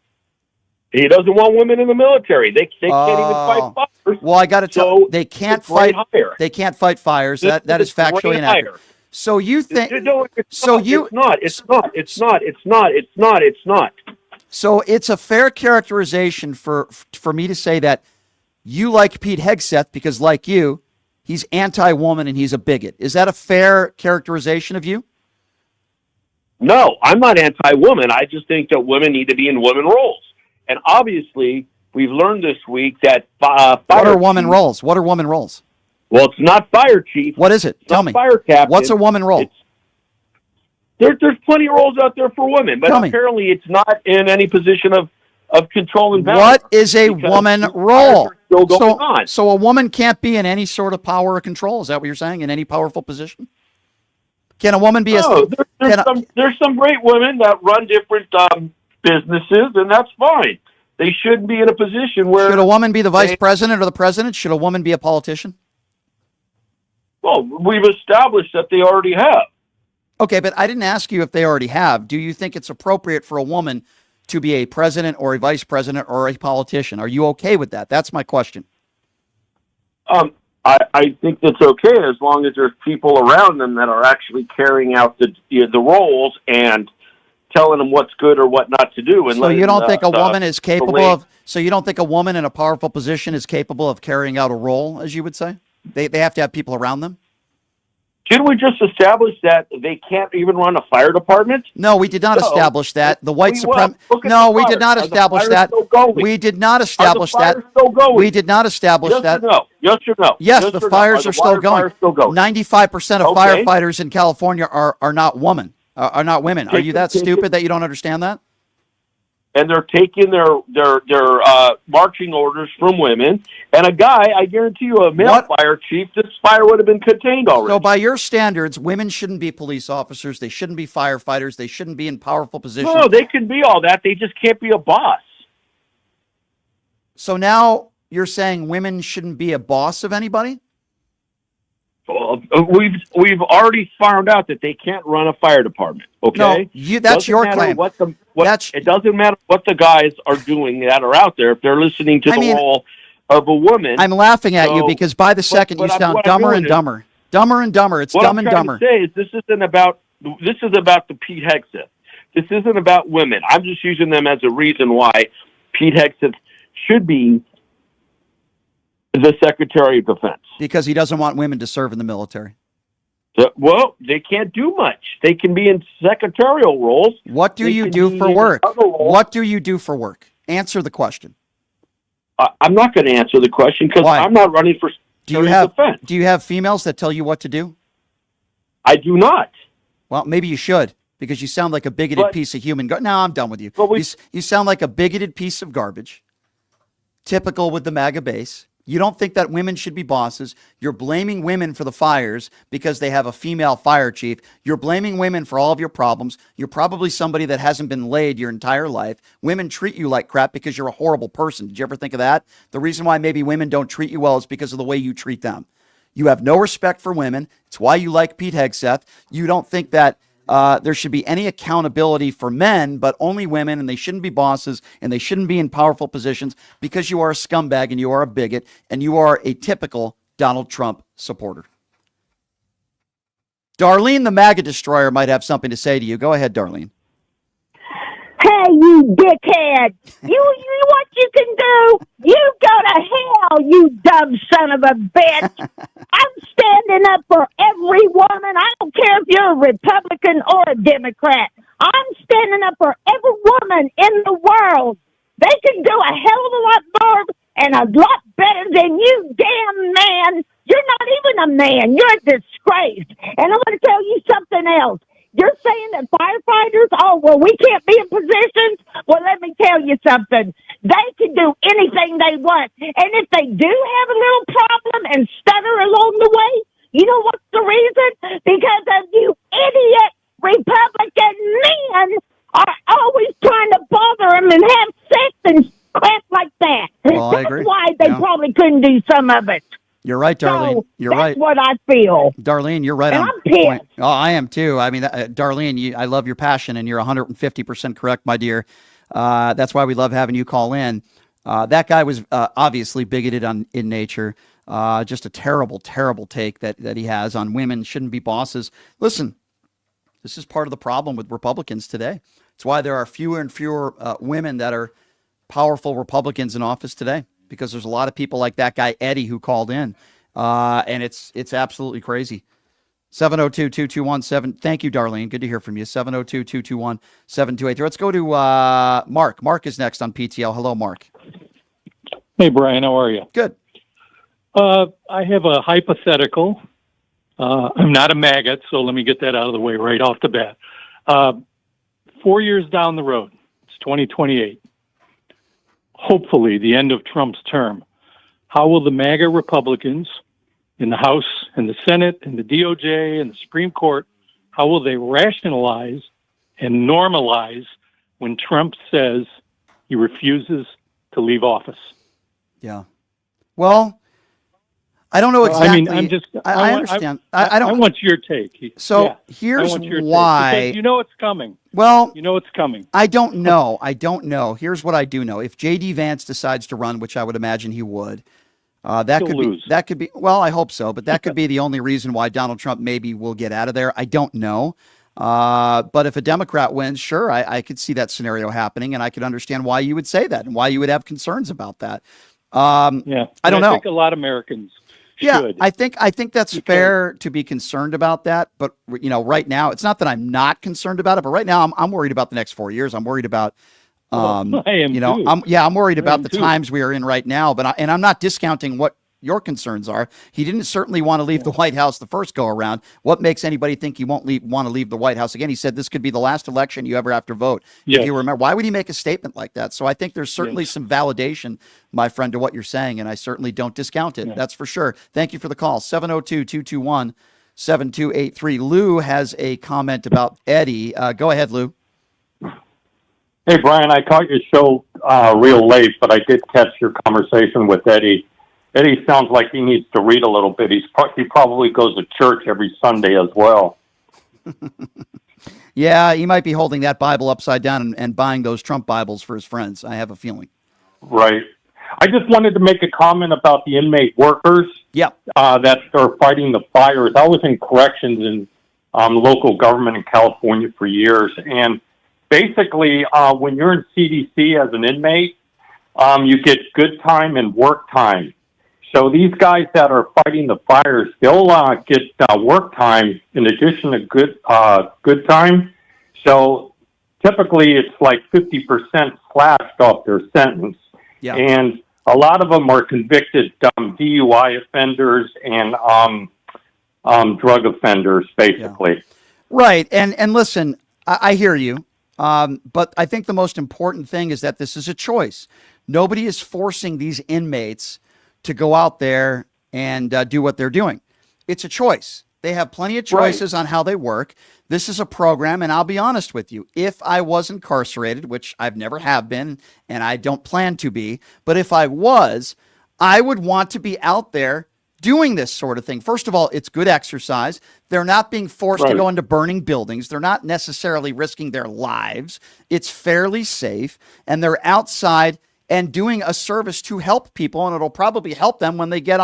He doesn't want women in the military. They can't even fight fires. Well, I got to tell you, they can't fight. They can't fight fires. That is factually inaccurate. So you think? No, it's not. So it's a fair characterization for me to say that you like Pete Hegseth because, like you, he's anti-woman and he's a bigot. Is that a fair characterization of you? No, I'm not anti-woman. I just think that women need to be in women roles. And obviously, we've learned this week that what are woman roles? What are woman roles? Well, it's not fire chief. What is it? Tell me. Fire captain. What's a woman role? There's plenty of roles out there for women, but apparently it's not in any position of control and power. What is a woman role? Still going on. So a woman can't be in any sort of power or control. Is that what you're saying? In any powerful position? Can a woman be there's some great women that run different businesses, and that's fine. They shouldn't be in a position where... Should a woman be the vice president or the president? Should a woman be a politician? Well, we've established that they already have. Okay, but I didn't ask you if they already have. Do you think it's appropriate for a woman to be a president or a vice president or a politician? Are you okay with that? That's my question. I think it's okay as long as there's people around them that are actually carrying out the roles and telling them what's good or what not to do. And so you don't think a woman is capable of? So you don't think a woman in a powerful position is capable of carrying out a role, as you would say? They have to have people around them. Didn't we just establish that they can't even run a fire department? No, we did not establish that. The white supremacy. No, we did not establish that. We did not establish that. We did not establish that. No. Yes or no? Yes, the fires are still going. 95% of firefighters in California are not women. Are not women. Are you that stupid that you don't understand that? And they're taking their marching orders from women. And a guy, I guarantee you, a male fire chief, this fire would have been contained already. So by your standards, women shouldn't be police officers. They shouldn't be firefighters. They shouldn't be in powerful positions. No, they can be all that. They just can't be a boss. So now you're saying women shouldn't be a boss of anybody? We've already found out that they can't run a fire department. Okay, no, that's your claim. It doesn't matter what the guys are doing that are out there if they're listening to the role of a woman. I'm laughing at you because by the second you sound dumber and dumber. Dumber and dumber. It's dumb and dumber. What I'm trying to say is this is about the Pete Hegseth. This isn't about women. I'm just using them as a reason why Pete Hegseth should be the Secretary of Defense. Because he doesn't want women to serve in the military. Well, they can't do much. They can be in secretarial roles. What do you do for work? What do you do for work? Answer the question. I'm not going to answer the question because I'm not running for Secretary of Defense. Do you have females that tell you what to do? I do not. Well, maybe you should because you sound like a bigoted piece of human garbage. No, I'm done with you. You sound like a bigoted piece of garbage. Typical with the MAGA base. You don't think that women should be bosses. You're blaming women for the fires because they have a female fire chief. You're blaming women for all of your problems. You're probably somebody that hasn't been laid your entire life. Women treat you like crap because you're a horrible person. Did you ever think of that? The reason why maybe women don't treat you well is because of the way you treat them. You have no respect for women. It's why you like Pete Hegseth. You don't think that there should be any accountability for men, but only women, and they shouldn't be bosses, and they shouldn't be in powerful positions because you are a scumbag and you are a bigot and you are a typical Donald Trump supporter. Darlene, the MAGA destroyer, might have something to say to you. Go ahead, Darlene. Hey, you dickhead! You what you can do? You go to hell, you dumb son of a bitch! I'm standing up for every woman. I don't care if you're a Republican or a Democrat. I'm standing up for every woman in the world. They can do a hell of a lot more and a lot better than you damn man You're not even a man. You're a disgrace. And I want to tell you something else. You're saying that firefighters, oh, well, we can't be in positions? Well, let me tell you something. They can do anything they want. And if they do have a little problem and stutter along the way, you know what's the reason? Because of you idiot Republican men are always trying to bother them and have sex and crap like that. Well, I That's agree. why they probably couldn't do some of it. You're right, Darlene. So You're that's right. what I feel. Darlene, you're right And on I'm pissed. point. Oh, I am too. I mean, Darlene, I love your passion, and you're 150% correct, my dear. That's why we love having you call in. That guy was obviously bigoted in nature. Just a terrible, terrible take that he has on women shouldn't be bosses. Listen, this is part of the problem with Republicans today. It's why there are fewer and fewer women that are powerful Republicans in office today, because there's a lot of people like that guy Eddie who called in, and it's absolutely crazy. 702-221-7. Thank you, Darlene. Good to hear from you. 702-221-7283. Let's go to Mark. Mark is next on PTL. Hello, Mark. Hey, Brian. How are you? Good. I have a hypothetical. I'm not a MAGA, so let me get that out of the way right off the bat. 4 years down the road, it's 2028. Hopefully, the end of Trump's term. How will the MAGA Republicans in the House and the Senate and the DOJ and the Supreme Court, how will they rationalize and normalize when Trump says he refuses to leave office? Yeah. Well, I don't know exactly. I mean, I'm just. I understand. I don't. I want your take. So yeah, here's I want your why. Take, because you know it's coming. Well, you know it's coming. I don't know. I don't know. Here's what I do know. If J.D. Vance decides to run, which I would imagine he would, He'll lose. That could be. Well, I hope so, but that could be the only reason why Donald Trump maybe will get out of there. I don't know. But if a Democrat wins, sure, I could see that scenario happening, and I could understand why you would say that and why you would have concerns about that. Yeah, I don't know. I think a lot of Americans. Yeah, should. I think that's fair to be concerned about that. But right now, it's not that I'm not concerned about it. But right now, I'm worried about the next 4 years. I'm worried about, I am too. I'm worried about the too. times we are in right now. But I'm not discounting what your concerns are. He didn't certainly want to leave the White House the first go around. What makes anybody think he won't want to leave the White House again? He said this could be the last election you ever have to vote. Yes. If you remember, why would he make a statement like that? So I think there's certainly some validation, my friend, to what you're saying, and I certainly don't discount it. That's for sure. Thank you for the call. 702-221-7283. Lou has a comment about Eddie. Go ahead, Lou. Hey, Brian, I caught your show real late, but I did catch your conversation with Eddie. Eddie sounds like he needs to read a little bit. He probably goes to church every Sunday as well. Yeah, he might be holding that Bible upside down and buying those Trump Bibles for his friends. I have a feeling. Right. I just wanted to make a comment about the inmate workers that are fighting the fires. I was in corrections in local government in California for years. And basically, when you're in CDC as an inmate, you get good time and work time. So these guys that are fighting the fires, they'll get work time in addition to good time. So typically it's like 50% slashed off their sentence. Yeah. And a lot of them are convicted DUI offenders and drug offenders, basically. Yeah. Right. And listen, I hear you. But I think the most important thing is that this is a choice. Nobody is forcing these inmates to go out there and do what they're doing. It's a choice. They have plenty of choices on how they work. This is a program, and I'll be honest with you. If I was incarcerated, which I've never have been, and I don't plan to be, but if I was, I would want to be out there doing this sort of thing. First of all, it's good exercise. They're not being forced to go into burning buildings. They're not necessarily risking their lives. It's fairly safe, and they're outside and doing a service to help people, and it'll probably help them when they get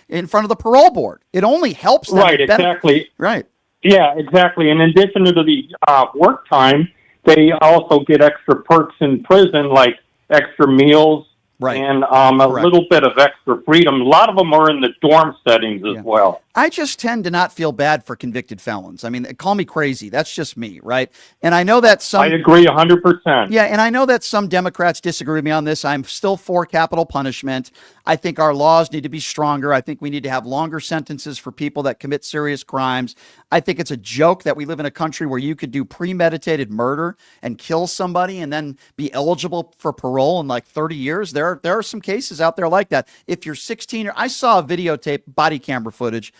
in front of the parole board. It only helps them. Right, exactly. Right. Yeah, exactly. In addition to the work time, they also get extra perks in prison, like extra meals, Right. And a little bit of extra freedom. A lot of them are in the dorm settings as well. I just tend to not feel bad for convicted felons. I mean, call me crazy. That's just me, right? And I know that I agree 100%. Yeah, and I know that some Democrats disagree with me on this. I'm still for capital punishment. I think our laws need to be stronger. I think we need to have longer sentences for people that commit serious crimes. I think it's a joke that we live in a country where you could do premeditated murder and kill somebody and then be eligible for parole in like 30 years. There are some cases out there like that. If you're 16, I saw a videotape, body camera footage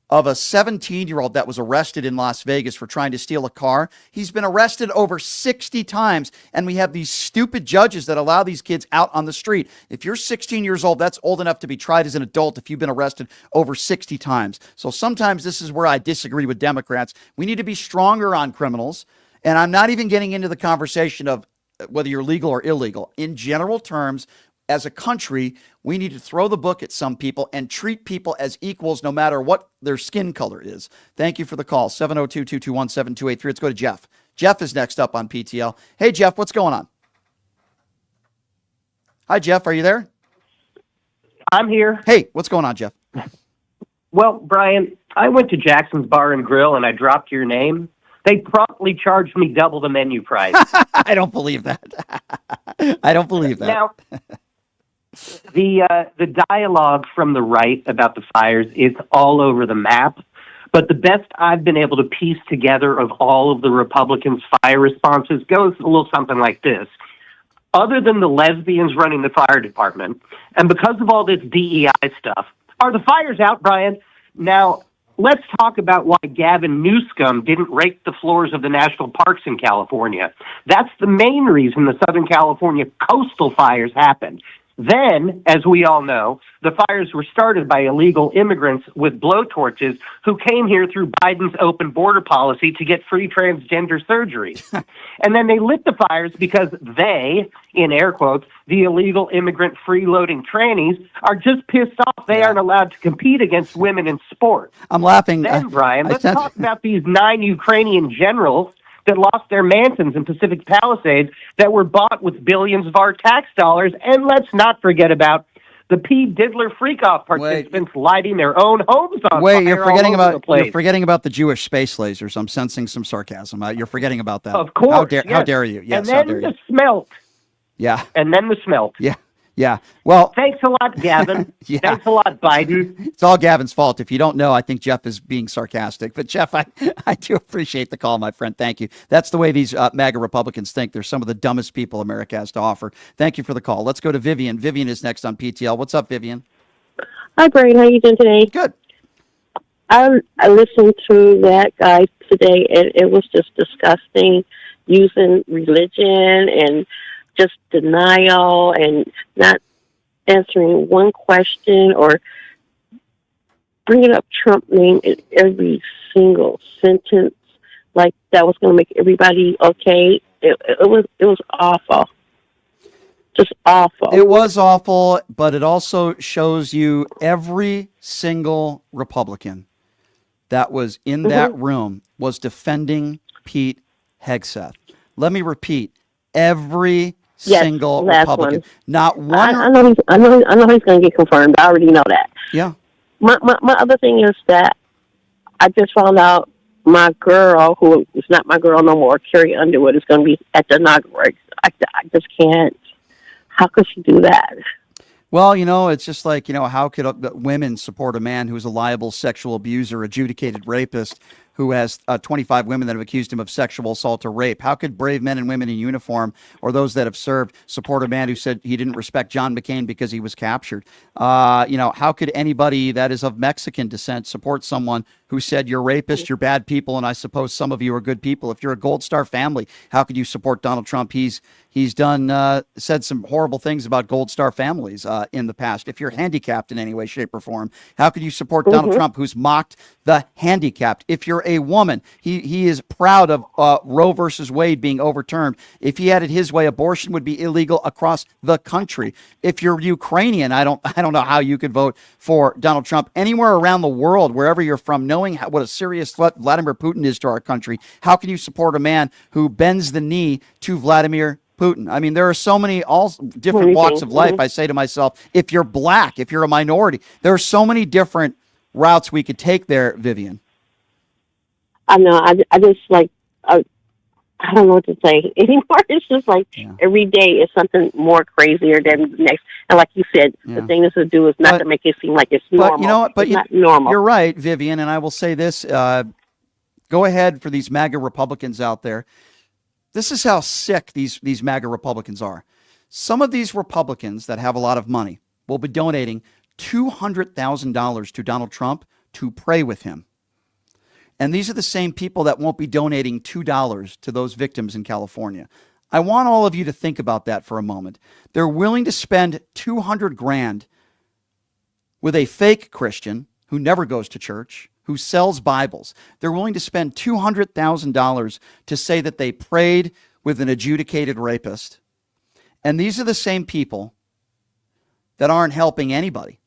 of a 17-year-old that was arrested in Las Vegas for trying to steal a car. He's been arrested over 60 times, and we have these stupid judges that allow these kids out on the street. If you're 16 years old, that's old enough to be tried as an adult if you've been arrested over 60 times. So sometimes this is where I disagree with Democrats. We need to be stronger on criminals, and I'm not even getting into the conversation of whether you're legal or illegal. In general terms, as a country, we need to throw the book at some people and treat people as equals no matter what their skin color is. Thank you for the call. 702-221-7283. Let's go to Jeff. Jeff is next up on PTL. Hey, Jeff, what's going on? Hi, Jeff. Are you there? I'm here. Hey, what's going on, Jeff? Well, Brian, I went to Jackson's Bar and Grill and I dropped your name. They promptly charged me double the menu price. I don't believe that. I don't believe that. Now, the dialogue from the right about the fires is all over the map, but the best I've been able to piece together of all of the Republicans' fire responses goes a little something like this. Other than the lesbians running the fire department, and because of all this DEI stuff, are the fires out, Brian? Now, let's talk about why Gavin Newsom didn't rake the floors of the national parks in California. That's the main reason the Southern California coastal fires happened. Then, as we all know, the fires were started by illegal immigrants with blowtorches who came here through Biden's open border policy to get free transgender surgery. And then they lit the fires because they, in air quotes, the illegal immigrant freeloading trannies, are just pissed off they aren't allowed to compete against women in sport. I'm laughing. Then, Brian, let's talk about these 9 Ukrainian generals that lost their mansions in Pacific Palisades that were bought with billions of our tax dollars. And let's not forget about the P. Diddler Freakoff participants lighting their own homes on fire. You're forgetting about the Jewish space lasers. I'm sensing some sarcasm. You're forgetting about that. Of course. How dare you? Yes, and then the smelt. Yeah. And then the smelt. Yeah. Yeah. Well, thanks a lot, Gavin. Yeah. Thanks a lot, Biden. It's all Gavin's fault. If you don't know, I think Jeff is being sarcastic. But Jeff, I do appreciate the call, my friend. Thank you. That's the way these MAGA Republicans think. They're some of the dumbest people America has to offer. Thank you for the call. Let's go to Vivian. Vivian is next on PTL. What's up, Vivian? Hi, Brian. How you doing today? Good. I listened to that guy today, and it was just disgusting, using religion and just denial and not answering one question or bringing up Trump name in every single sentence like that was going to make everybody okay. It was awful. Just awful. It was awful, but it also shows you every single Republican that was in that room was defending Pete Hegseth. Let me repeat, every single Republican. Not one. I know he's going to get confirmed. I already know that. Yeah. My other thing is that I just found out my girl, who is not my girl no more, Carrie Underwood, is going to be at the inauguration. I just can't. How could she do that? Well, it's just like, how could women support a man who is a liable sexual abuser, adjudicated rapist, who has 25 women that have accused him of sexual assault or rape? How could brave men and women in uniform or those that have served support a man who said he didn't respect John McCain because he was captured? How could anybody that is of Mexican descent support someone who said you're rapists, you're bad people, and I suppose some of you are good people? If you're a Gold Star family, how could you support Donald Trump? He's said some horrible things about Gold Star families in the past. If you're handicapped in any way, shape, or form, how could you support Donald Trump, who's mocked the handicapped? If you're a woman, he is proud of Roe versus Wade being overturned. If he had it his way, abortion would be illegal across the country. If you're Ukrainian, I don't know how you could vote for Donald Trump. Anywhere around the world, wherever you're from, knowing what a serious threat Vladimir Putin is to our country, how can you support a man who bends the knee to Vladimir Putin. I mean, there are so many all different walks of life. I say to myself, if you're black, if you're a minority, there are so many different routes we could take there, Vivian. I know. I just like, I don't know what to say anymore. It's just like every day is something more crazier than the next. And like you said, the thing is to do is not to make it seem like it's normal. But you know what? But it's not normal. You're right, Vivian. And I will say this, go ahead for these MAGA Republicans out there. This is how sick these MAGA Republicans are. Some of these Republicans that have a lot of money will be donating $200,000 to Donald Trump to pray with him. And these are the same people that won't be donating $2 to those victims in California. I want all of you to think about that for a moment. They're willing to spend $200,000 with a fake Christian who never goes to church, who sells Bibles. They're willing to spend $200,000 to say that they prayed with an adjudicated rapist. And these are the same people that aren't helping anybody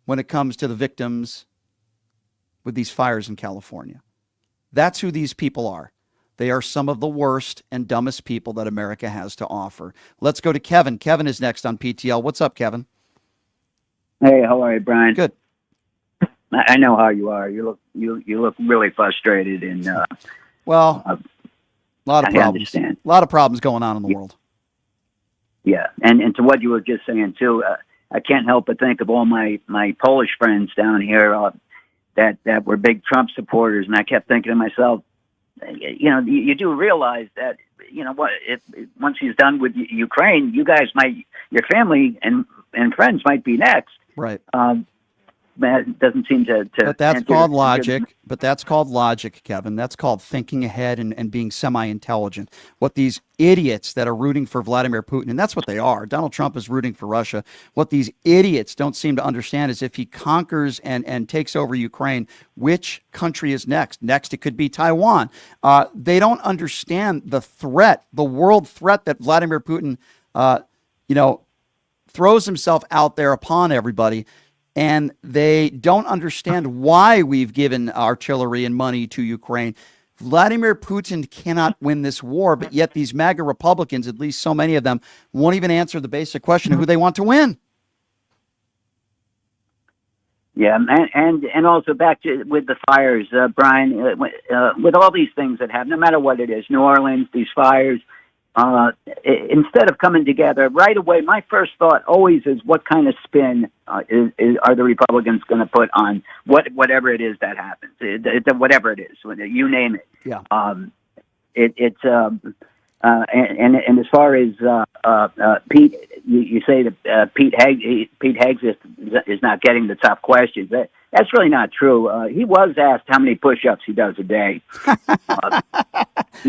when it comes to the victims with these fires in California. That's who these people are. They are some of the worst and dumbest people that America has to offer. Let's go to Kevin. Kevin is next on PTL. What's up, Kevin? Hey, how are you, Brian? Good. I know how you are. You look really frustrated and a lot of problems. I understand. A lot of problems going on in the world. Yeah, and to what you were just saying too, I can't help but think of all my Polish friends down here that were big Trump supporters, and I kept thinking to myself, you do realize that what if once he's done with Ukraine, you guys your family and friends might be next, right? That doesn't seem to but that's called logic. But that's called logic, Kevin. That's called thinking ahead and being semi-intelligent. What these idiots that are rooting for Vladimir Putin, and that's what they are. Donald Trump is rooting for Russia. What these idiots don't seem to understand is if he conquers and takes over Ukraine, which country is next? Next, it could be Taiwan. They don't understand the threat, the world threat that Vladimir Putin, throws himself out there upon everybody. And they don't understand why we've given artillery and money to Ukraine. Vladimir Putin cannot win this war, but yet these MAGA Republicans, at least so many of them, won't even answer the basic question of who they want to win. Yeah, and also back to with the fires, Brian, with all these things that happen, no matter what it is, New Orleans, these fires, instead of coming together right away, my first thought always is what kind of spin are the Republicans going to put on whatever it is that happens, whatever it is, you name it. Yeah. And as far as Pete, you say that Pete Hegseth is not getting the tough questions. That's really not true. He was asked how many push-ups he does a day.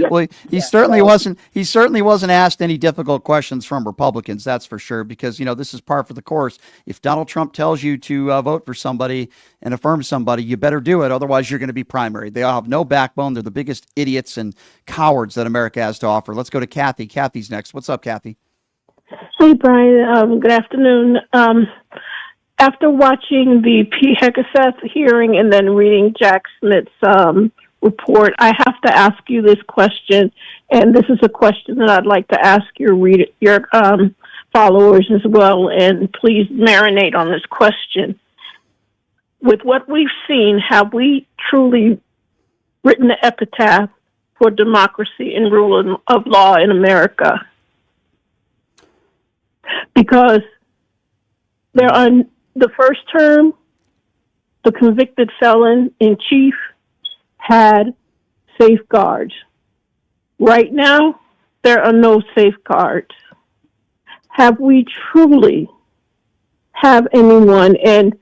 Well, he certainly wasn't. He certainly wasn't asked any difficult questions from Republicans. That's for sure. Because this is par for the course. If Donald Trump tells you to vote for somebody and affirm somebody, you better do it. Otherwise, you're going to be primaried. They all have no backbone. They're the biggest idiots and cowards that America has to offer. Let's go to Kathy. Kathy's next. What's up, Kathy? Hey, Brian. Good afternoon. After watching the Pete Hegseth hearing and then reading Jack Smith's report, I have to ask you this question, and this is a question that I'd like to ask your followers as well, and please marinate on this question. With what we've seen, have we truly written the epitaph for democracy and rule of law in America? Because there are the first term, the convicted felon in chief had safeguards. Right now, there are no safeguards. Have we truly have anyone? And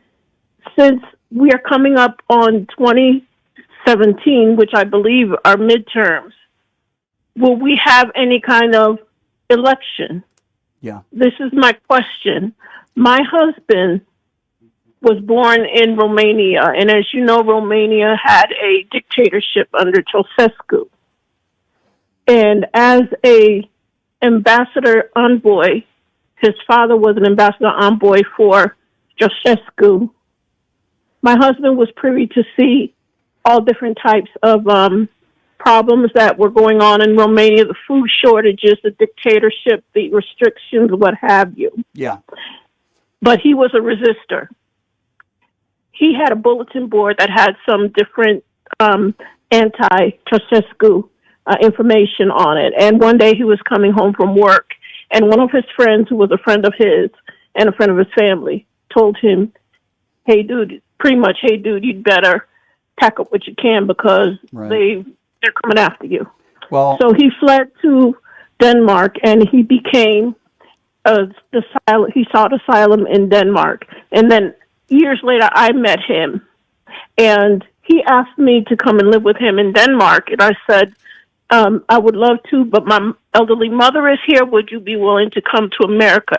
since we are coming up on 2017, which I believe are midterms, will we have any kind of election? Yeah. This is my question. My husband was born in Romania, and as you know, Romania had a dictatorship under Ceausescu. And as a ambassador envoy, his father was an ambassador envoy for Ceausescu. My husband was privy to see all different types of problems that were going on in Romania, the food shortages, the dictatorship, the restrictions, what have you. Yeah. But he was a resistor. He had a bulletin board that had some different anti-Ceausescu information on it. And one day he was coming home from work, and one of his friends, who was a friend of his and a friend of his family, told him, hey, dude, you'd better pack up what you can because they're coming after you. Well, so he fled to Denmark, and he became he sought asylum in Denmark. And then years later, I met him, and he asked me to come and live with him in Denmark. And I said, I would love to, but my elderly mother is here. Would you be willing to come to America?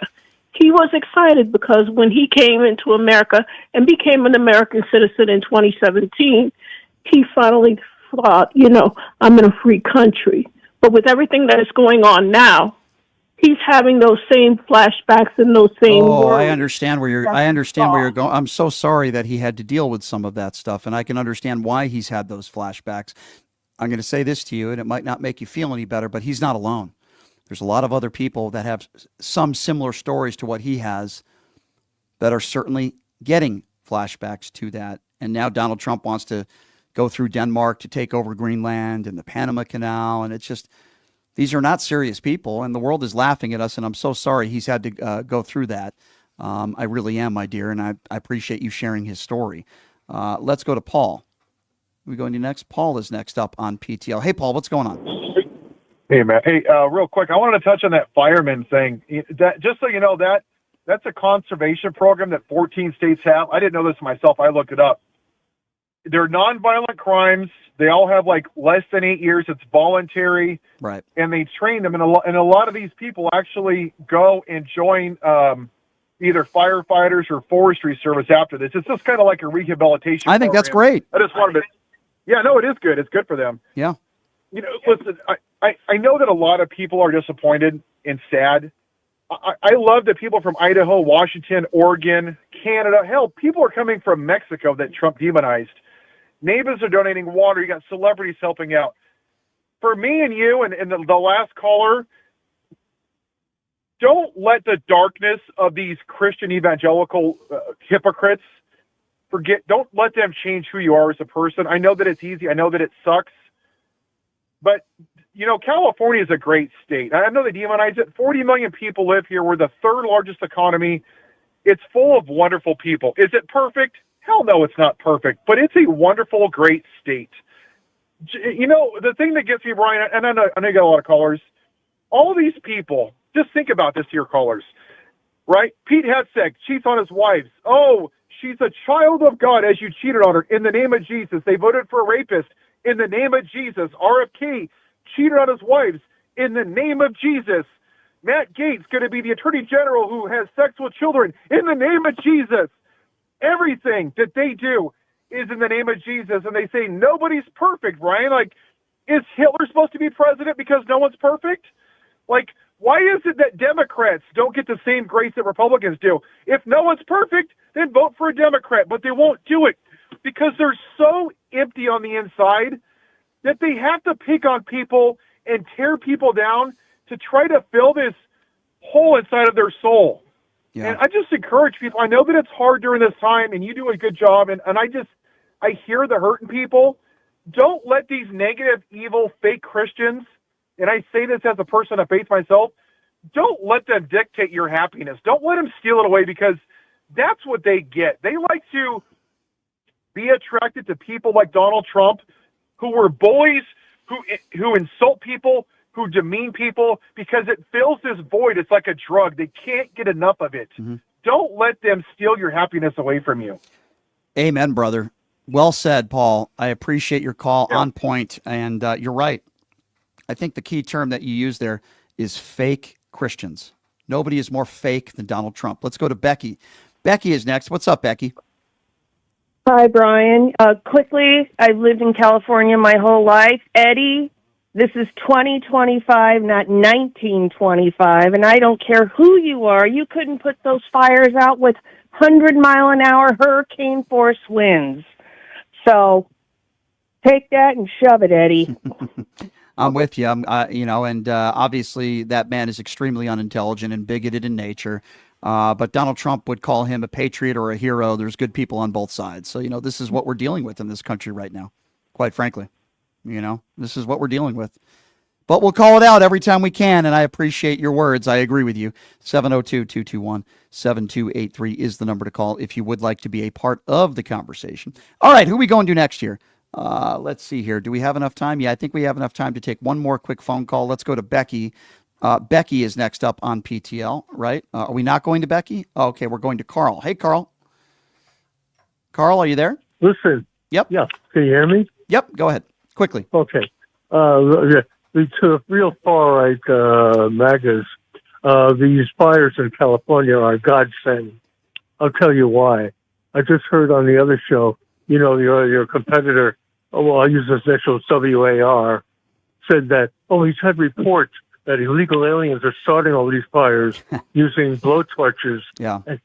He was excited because when he came into America and became an American citizen in 2017, he finally thought, I'm in a free country. But with everything that is going on now, he's having those same flashbacks and those same worries. I understand where you're going. I'm so sorry that he had to deal with some of that stuff, and I can understand why he's had those flashbacks. I'm going to say this to you, and it might not make you feel any better, but he's not alone. There's a lot of other people that have some similar stories to what he has that are certainly getting flashbacks to that. And now Donald Trump wants to go through Denmark to take over Greenland and the Panama Canal, and it's just, these are not serious people, and the world is laughing at us, and I'm so sorry he's had to go through that. I really am, my dear, and I appreciate you sharing his story. Let's go to Paul. We go into next. Paul is next up on PTL. Hey, Paul, what's going on? Hey, man. Hey, real quick, I wanted to touch on that fireman thing. That, just so you know, that's a conservation program that 14 states have. I didn't know this myself. I looked it up. They're nonviolent crimes. They all have like less than 8 years. It's voluntary. Right. And they train them. And a lot of these people actually go and join either firefighters or forestry service after this. It's just kind of like a rehabilitation I think program. that's great. I just wanted to, yeah, no, it is good. It's good for them. Yeah. Listen, I know that a lot of people are disappointed and sad. I love that people from Idaho, Washington, Oregon, Canada, hell, people are coming from Mexico that Trump demonized. Neighbors are donating water. You got celebrities helping out. For me and you and the last caller, don't let the darkness of these Christian evangelical hypocrites don't let them change who you are as a person. I know that it's easy. I know that it sucks. But, California is a great state. I know they demonize it. 40 million people live here. We're the third largest economy. It's full of wonderful people. Is it perfect? Hell no, it's not perfect. But it's a wonderful, great state. The thing that gets me, Brian, and I know you got a lot of callers, all these people, just think about this to your callers, right? Pete Hegseth cheats on his wives. Oh, she's a child of God as you cheated on her. In the name of Jesus. They voted for a rapist. In the name of Jesus. RFK cheated on his wives. In the name of Jesus. Matt Gaetz going to be the attorney general who has sex with children. In the name of Jesus. Everything that they do is in the name of Jesus. And they say nobody's perfect, Brian. Like, is Hitler supposed to be president because no one's perfect? Like, why is it that Democrats don't get the same grace that Republicans do? If no one's perfect, then vote for a Democrat. But they won't do it because they're so empty on the inside that they have to pick on people and tear people down to try to fill this hole inside of their soul. Yeah. And I just encourage people. I know that it's hard during this time, and you do a good job, and I hear the hurting people. Don't let these negative, evil, fake Christians, and I say this as a person of faith myself, don't let them dictate your happiness. Don't let them steal it away because that's what they get. They like to be attracted to people like Donald Trump, who were bullies, who insult people, who demean people, because it fills this void. It's like a drug. They can't get enough of it. Mm-hmm. Don't let them steal your happiness away from you. Amen, brother. Well said, Paul. I appreciate your call. Yeah. On point. And you're right. I think the key term that you use there is fake Christians. Nobody is more fake than Donald Trump. Let's go to Becky. Becky is next. What's up, Becky? Hi, Brian. Quickly, I've lived in California my whole life. Eddie, this is 2025, not 1925, and I don't care who you are. You couldn't put those fires out with 100-mile-an-hour hurricane force winds. So take that and shove it, Eddie. I'm with you. And obviously that man is extremely unintelligent and bigoted in nature. But Donald Trump would call him a patriot or a hero. There's good people on both sides. So, this is what we're dealing with in this country right now, quite frankly. This is what we're dealing with. But we'll call it out every time we can, and I appreciate your words. I agree with you. 702-221-7283 is the number to call if you would like to be a part of the conversation. All right, who are we going to next here? Let's see here. Do we have enough time? Yeah, I think we have enough time to take one more quick phone call. Let's go to Becky. Becky is next up on PTL, right? Are we not going to Becky? Oh, okay, we're going to Carl. Hey, Carl. Carl, are you there? Listen. Yep. Yeah. Can you hear me? Yep. Go ahead. Quickly. Okay. To the real far-right MAGAs, these fires in California are godsend. I'll tell you why. I just heard on the other show, your competitor, I'll use his initials, WAR, said that, he's had reports that illegal aliens are starting all these fires using blowtorches. Yeah. And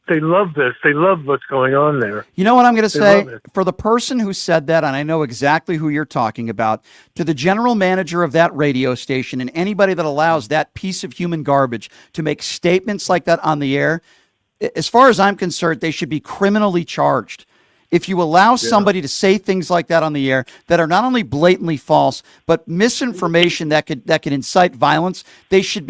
they love this. They love what's going on there. You know what I'm going to say? For the person who said that, and I know exactly who you're talking about, to the general manager of that radio station and anybody that allows that piece of human garbage to make statements like that on the air, as far as I'm concerned, they should be criminally charged. If you allow somebody to say things like that on the air that are not only blatantly false, but misinformation that could incite violence, they should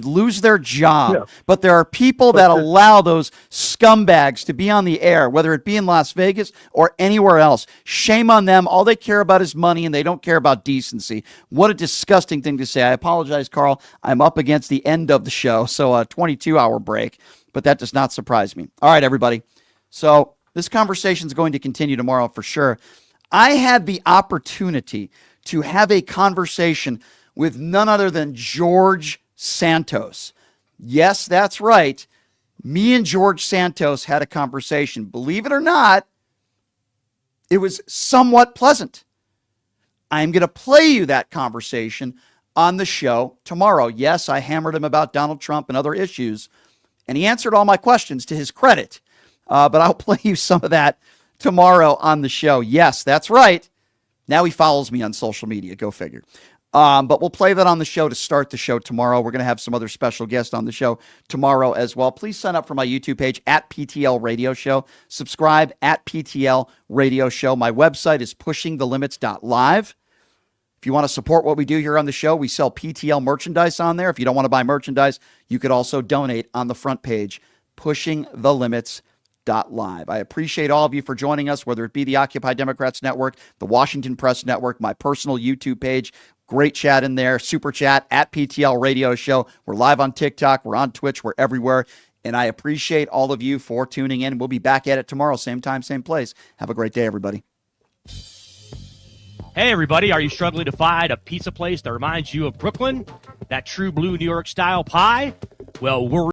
lose their job. Yeah. But there are people that allow those scumbags to be on the air, whether it be in Las Vegas or anywhere else. Shame on them. All they care about is money, and they don't care about decency. What a disgusting thing to say. I apologize, Carl. I'm up against the end of the show, so a 22-hour break, but that does not surprise me. All right, everybody. So this conversation is going to continue tomorrow for sure. I had the opportunity to have a conversation with none other than George Santos. Yes, that's right. Me and George Santos had a conversation. Believe it or not, it was somewhat pleasant. I'm going to play you that conversation on the show tomorrow. Yes, I hammered him about Donald Trump and other issues, and he answered all my questions to his credit. But I'll play you some of that tomorrow on the show. Yes, that's right. Now he follows me on social media. Go figure. But we'll play that on the show to start the show tomorrow. We're going to have some other special guests on the show tomorrow as well. Please sign up for my YouTube page at PTL Radio Show. Subscribe at PTL Radio Show. My website is pushingthelimits.live. If you want to support what we do here on the show, we sell PTL merchandise on there. If you don't want to buy merchandise, you could also donate on the front page, pushingthelimits.live. I appreciate all of you for joining us, whether it be the Occupy Democrats Network, the Washington Press Network, my personal YouTube page. Great chat in there. Super chat at PTL Radio Show. We're live on TikTok. We're on Twitch. We're everywhere. And I appreciate all of you for tuning in. We'll be back at it tomorrow, same time, same place. Have a great day, everybody. Hey, everybody. Are you struggling to find a pizza place that reminds you of Brooklyn? That true blue New York style pie? Well, we're